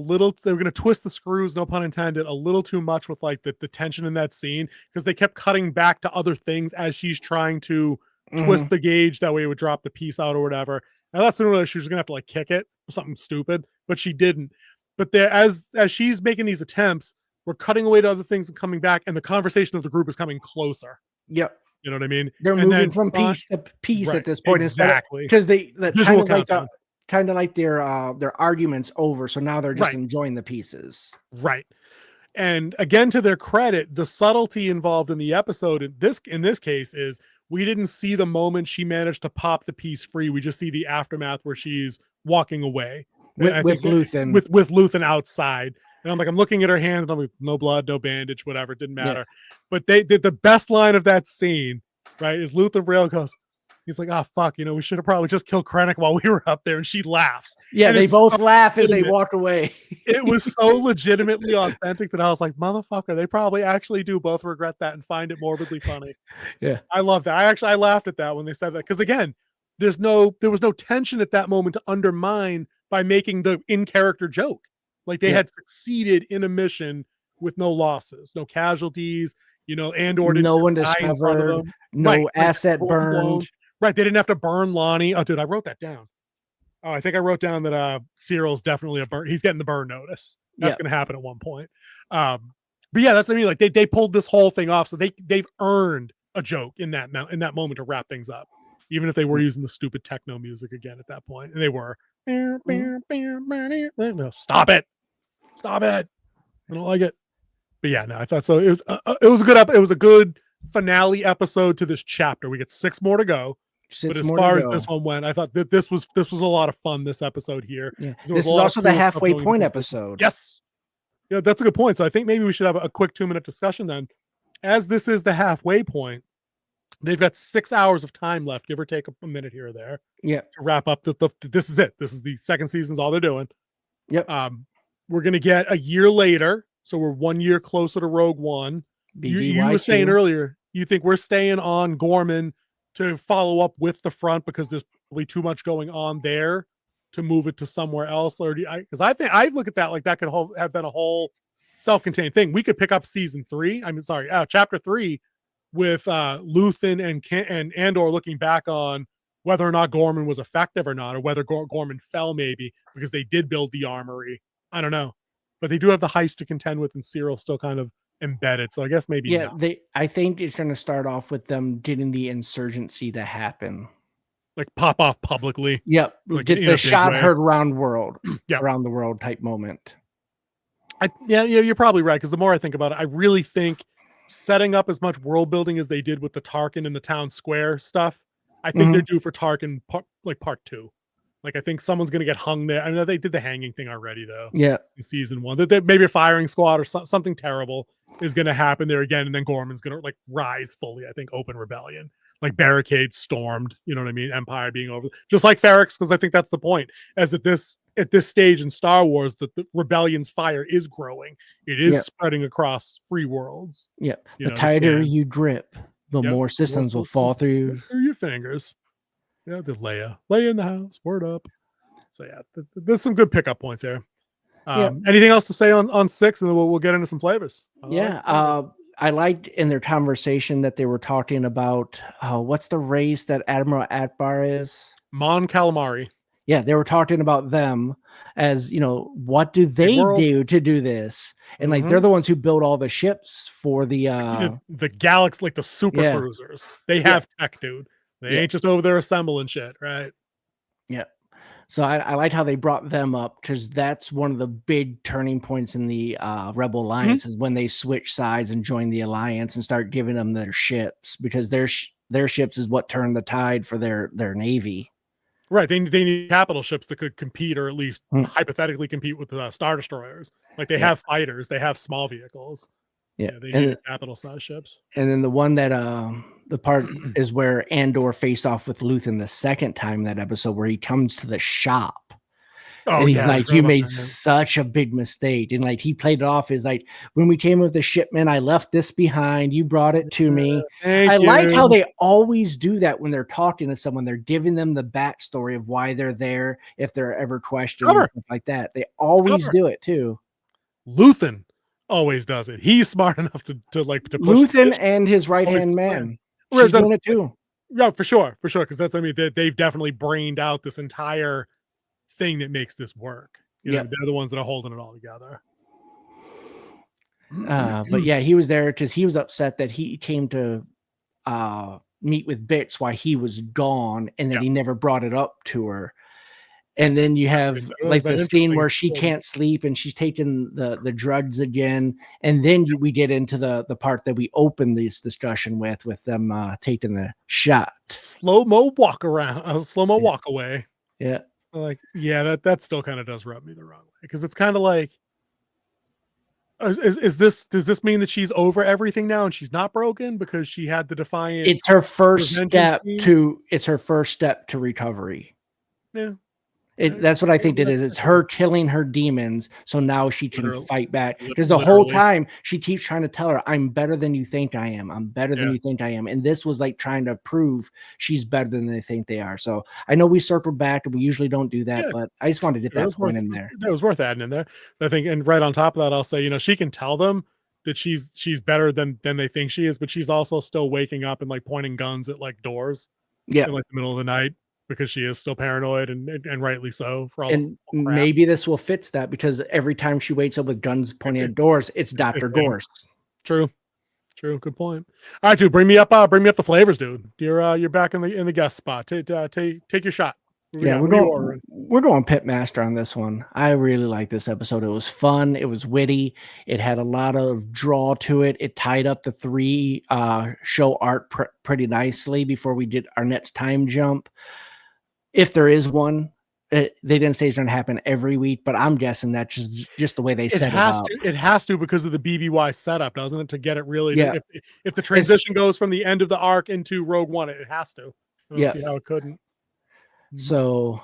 were going to twist the screws, no pun intended, a little too much with like the tension in that scene because they kept cutting back to other things as she's trying to twist the gauge. That way it would drop the piece out or whatever. And that's sooner or later she was going to have to like kick it or something stupid, but she didn't. But as she's making these attempts, we're cutting away to other things and coming back, and the conversation of the group is coming closer. Yep. You know what I mean? They're moving from piece to piece at this point. Exactly. Because kind of like their arguments over. So now they're just enjoying the pieces. Right. And again, to their credit, the subtlety involved in the episode in this case is we didn't see the moment she managed to pop the piece free. We just see the aftermath where she's walking away with Luthen. With Luthen outside. And I'm like, I'm looking at her hand and I'm like, no blood, no bandage, whatever. It didn't matter. Yeah. But they did the best line of that scene, right? Is Luthen Rail goes, he's like, oh, fuck, we should have probably just killed Krennic while we were up there. And she laughs. Yeah, and they both laugh as they walk away. It was so legitimately authentic that I was like, motherfucker, they probably actually do both regret that and find it morbidly funny. Yeah. I love that. I laughed at that when they said that. Because again, there was no tension at that moment to undermine by making the in-character joke. Like they had succeeded in a mission with no losses, no casualties, Andor didn't no one discovered, no asset burned. Right. They didn't have to burn Lonnie. Oh, dude, I wrote that down. Oh, I think I wrote down that Cyril's definitely a burn. He's getting the burn notice. That's going to happen at one point. But yeah, that's what I mean. Like they pulled this whole thing off. So they've earned a joke in that moment to wrap things up, even if they were using the stupid techno music again at that point. And they were. Stop it. I don't like it. But yeah, no, I thought so. It was a good finale episode to this chapter. We get 6 more to go. But as far as this one went, I thought that this was a lot of fun. This episode here. Yeah. This is also the halfway point episode. Yes. Yeah, that's a good point. So I think maybe we should have a quick 2-minute discussion then. As this is the halfway point, they've got 6 hours of time left, give or take a minute here or there. Yeah. To wrap up this is it. This is the second season's all they're doing. Yep. We're gonna get a year later, so we're 1 year closer to Rogue One. You were saying earlier, you think we're staying on Gorman to follow up with the front because there's probably too much going on there to move it to somewhere else? Or because I think I look at that like that could have been a whole self-contained thing. We could pick up season 3. I mean, sorry, chapter 3 with Luthen and Andor looking back on whether or not Gorman was effective or not, or whether Gorman fell maybe because they did build the armory. I don't know, but they do have the heist to contend with, and Cyril still kind of embedded. So I guess maybe not. I think it's going to start off with them getting the insurgency to happen, like pop off publicly. Yep, like get the shot heard around around the world type moment. Yeah, you're probably right, because the more I think about it, I really think setting up as much world building as they did with the Tarkin and the town square stuff, I think they're due for Tarkin part 2. Like, I think someone's going to get hung there. I know they did the hanging thing already, though. Yeah. In season 1. That maybe a firing squad or something terrible is going to happen there again, and then Gorman's going to, like, rise fully, I think, open rebellion. Like, barricades stormed, you know what I mean? Empire being over. Just like Ferrex, because I think that's the point. As at this stage in Star Wars, the rebellion's fire is growing. It is spreading across free worlds. Yeah. The tighter you drip, the more systems will fall through your fingers. Yeah, the Leia in the house. Word up. So yeah, there's some good pickup points here. Anything else to say on 6, and then we'll get into some flavors. I liked in their conversation that they were talking about what's the race that Admiral Akbar is? Mon Calamari. Yeah, they were talking about them as, what do they do to do this? And like they're the ones who build all the ships for the Galaxy, like the super cruisers. They have tech, dude. They ain't just over there assembling shit, right? Yeah. So I like how they brought them up, because that's one of the big turning points in the Rebel Alliance is when they switch sides and join the Alliance and start giving them their ships, because their ships is what turned the tide for their Navy. Right. They need capital ships that could compete, or at least hypothetically compete with the Star Destroyers. Like they have fighters, they have small vehicles. Yeah, they need capital size ships. And then the one that the part is where Andor faced off with Luthen the second time in that episode, where he comes to the shop. Oh, and he's like, you made such a big mistake. And like he played it off as like, when we came with the shipment, I left this behind. You brought it to me. I like how they always do that when they're talking to someone. They're giving them the backstory of why they're there, if there are ever questions and stuff like that. They always do it too. Luthen always does it. He's smart enough to push Luthen and his right-hand man. She's doing it too. Yeah, for sure. Because that's, I mean, they've definitely brained out this entire thing that makes this work. They're the ones that are holding it all together. But yeah, he was there because he was upset that he came to meet with Bix while he was gone, and that he never brought it up to her. And then you have like the scene where she can't sleep and she's taking the drugs again. And then we get into the part that we opened this discussion with them taking the shot. Slow-mo walk around, slow-mo walk away. Yeah. Like, that still kind of does rub me the wrong way, because it's kind of like, does this mean that she's over everything now and she's not broken because she had the defiant? It's her first step to recovery. Yeah. That's what I think it is. It's her killing her demons, so now she can fight back. Because the whole time she keeps trying to tell her, "I'm better than you think I am. I'm better than you think I am." And this was like trying to prove she's better than they think they are. So I know we circled back, and we usually don't do that, but I just wanted to get that point in there. It was worth adding in there. I think, and right on top of that, I'll say, she can tell them that she's better than they think she is, but she's also still waking up and like pointing guns at like doors in like the middle of the night, because she is still paranoid, and rightly so. For all and maybe this will fix that, because every time she wakes up with guns pointing at doors, it's Dr. Gorse. True. Good point. All right, dude, bring me up the flavors, dude. You're back in the guest spot. Take your shot. We're going Pitmaster on this one. I really like this episode. It was fun. It was witty. It had a lot of draw to it. It tied up the 3 show arc pretty nicely before we did our next time jump. If there is one, they didn't say it's going to happen every week, but I'm guessing that's just the way they set it up. It has to, because of the BBY setup, doesn't it? To get it really, if the transition goes from the end of the arc into Rogue One, it has to. I don't see how it couldn't. So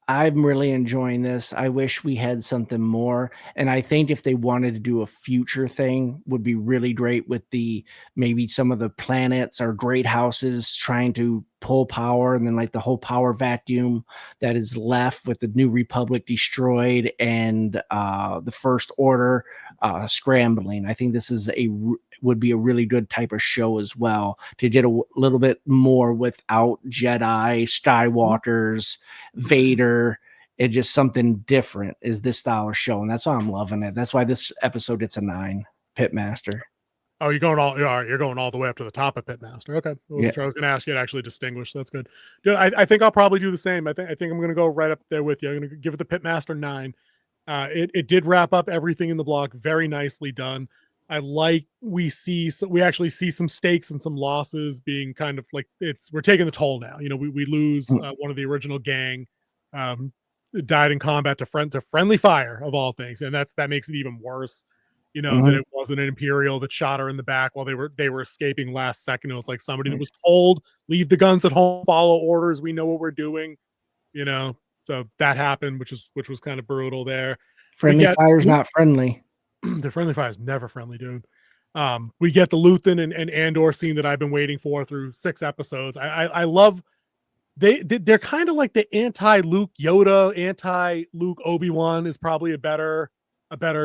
I'm really enjoying this. I wish we had something more. And I think if they wanted to do a future thing, would be really great with the maybe some of the planets or great houses trying to pull power, and then like the whole power vacuum that is left with the New Republic destroyed and the First Order scrambling. I think this is would be a really good type of show as well, to get a little bit more without Jedi, Skywalkers, Vader, and just something different is this style of show. And that's why I'm loving it. That's why this episode gets a 9, Pitmaster. Oh, you're going all the way up to the top of Pitmaster. Okay. I was going to ask you to actually distinguish. That's good. Dude, I think I'll probably do the same. I think I'm going to go right up there with you. I'm going to give it the Pitmaster 9. It did wrap up everything in the block. Very nicely done. I like we actually see some stakes and some losses being kind of like we're taking the toll now. You know, we lose one of the original gang, died in combat to friendly fire of all things, and that makes it even worse. You know, that it wasn't an Imperial that shot her in the back while they were escaping last second. It was like somebody that was told, leave the guns at home, follow orders. We know what we're doing. You know, so that happened, which was kind of brutal there. Friendly fire's not friendly. The friendly fire is never friendly, dude. We get the Luthen and Andor scene that I've been waiting for through 6 episodes. I love they're kind of like the anti-Luke Yoda, anti-Luke Obi-Wan is probably a better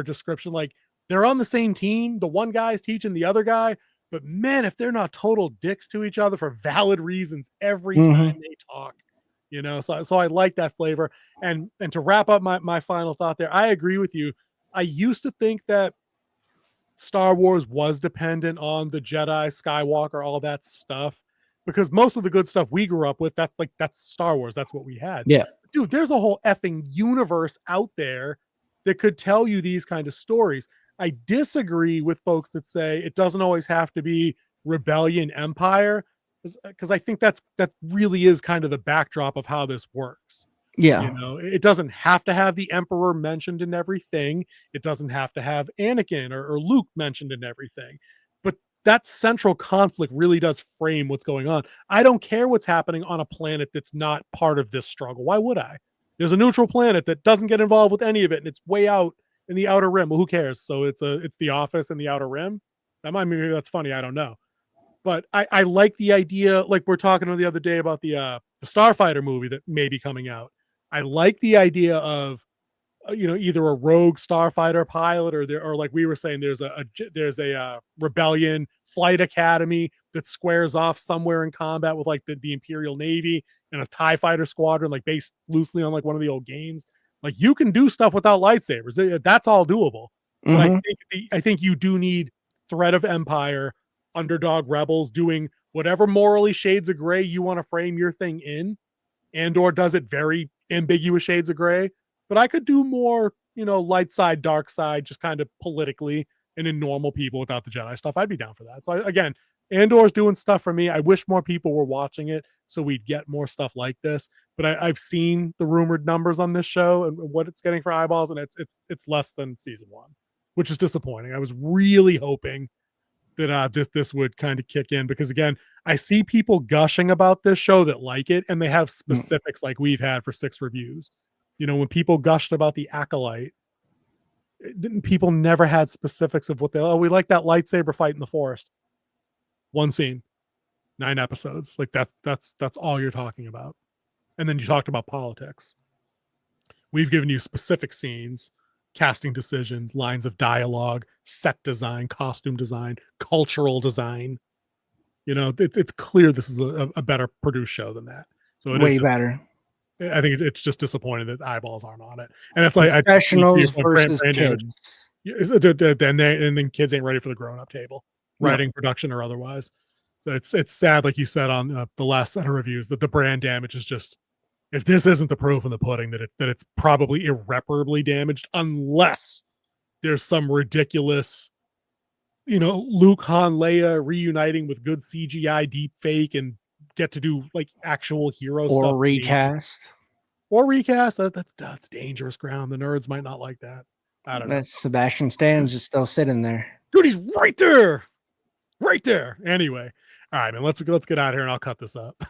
description. Like, they're on the same team. The one guy's teaching the other guy, but man, if they're not total dicks to each other for valid reasons every time they talk, you know. So I like that flavor. And to wrap up my final thought there, I agree with you. I used to think that Star Wars was dependent on the Jedi, Skywalker, all that stuff, because most of the good stuff we grew up with, that's Star Wars. That's what we had. Yeah. Dude, there's a whole effing universe out there that could tell you these kind of stories. I disagree with folks that say it doesn't always have to be rebellion empire, because I think that really is kind of the backdrop of how this works. Yeah. You know, it doesn't have to have the Emperor mentioned in everything. It doesn't have to have Anakin or Luke mentioned in everything. But that central conflict really does frame what's going on. I don't care what's happening on a planet that's not part of this struggle. Why would I? There's a neutral planet that doesn't get involved with any of it, and it's way out in the Outer Rim. Well, who cares? So it's the Office in the Outer Rim. Maybe that's funny. I don't know. But I like the idea, like we're talking the other day about the Starfighter movie that may be coming out. I like the idea of either a rogue starfighter pilot, or like we were saying, there's a rebellion flight academy that squares off somewhere in combat with like the Imperial Navy, and a TIE fighter squadron, like based loosely on like one of the old games. Like, you can do stuff without lightsabers. That's all doable. But I think you do need threat of empire, underdog rebels doing whatever morally shades of gray you want to frame your thing in. Andor does it very ambiguous shades of gray, but I could do more, light side, dark side, just kind of politically and in normal people without the Jedi stuff. I'd be down for that. So again, Andor's doing stuff for me. I wish more people were watching it so we'd get more stuff like this. But I've seen the rumored numbers on this show and what it's getting for eyeballs, and it's less than season 1, which is disappointing. I was really hoping that this would kind of kick in, because again, I see people gushing about this show that like it, and they have specifics like we've had for 6 reviews. When people gushed about the Acolyte, people never had specifics of what we like that lightsaber fight in the forest. 1 scene, 9 episodes. Like that's all you're talking about. And then you talked about politics. We've given you specific scenes, casting decisions, lines of dialogue, set design, costume design, cultural design. It's clear this is a better produced show than that. So it way better. I think it's just disappointing that eyeballs aren't on it, and it's like professionals versus kids. And then kids ain't ready for the grown-up table, writing, production, or otherwise. So it's sad, like you said on the last set of reviews, that the brand damage is just, if this isn't the proof in the pudding, that it's probably irreparably damaged, unless there's some ridiculous, Luke, Han, Leia reuniting with good CGI deep fake and get to do like actual hero stuff, or recast. That's dangerous ground. The nerds might not like that. I don't know. Sebastian Stan's just still sitting there, dude. He's right there. Anyway, all right, man. Let's get out of here, and I'll cut this up.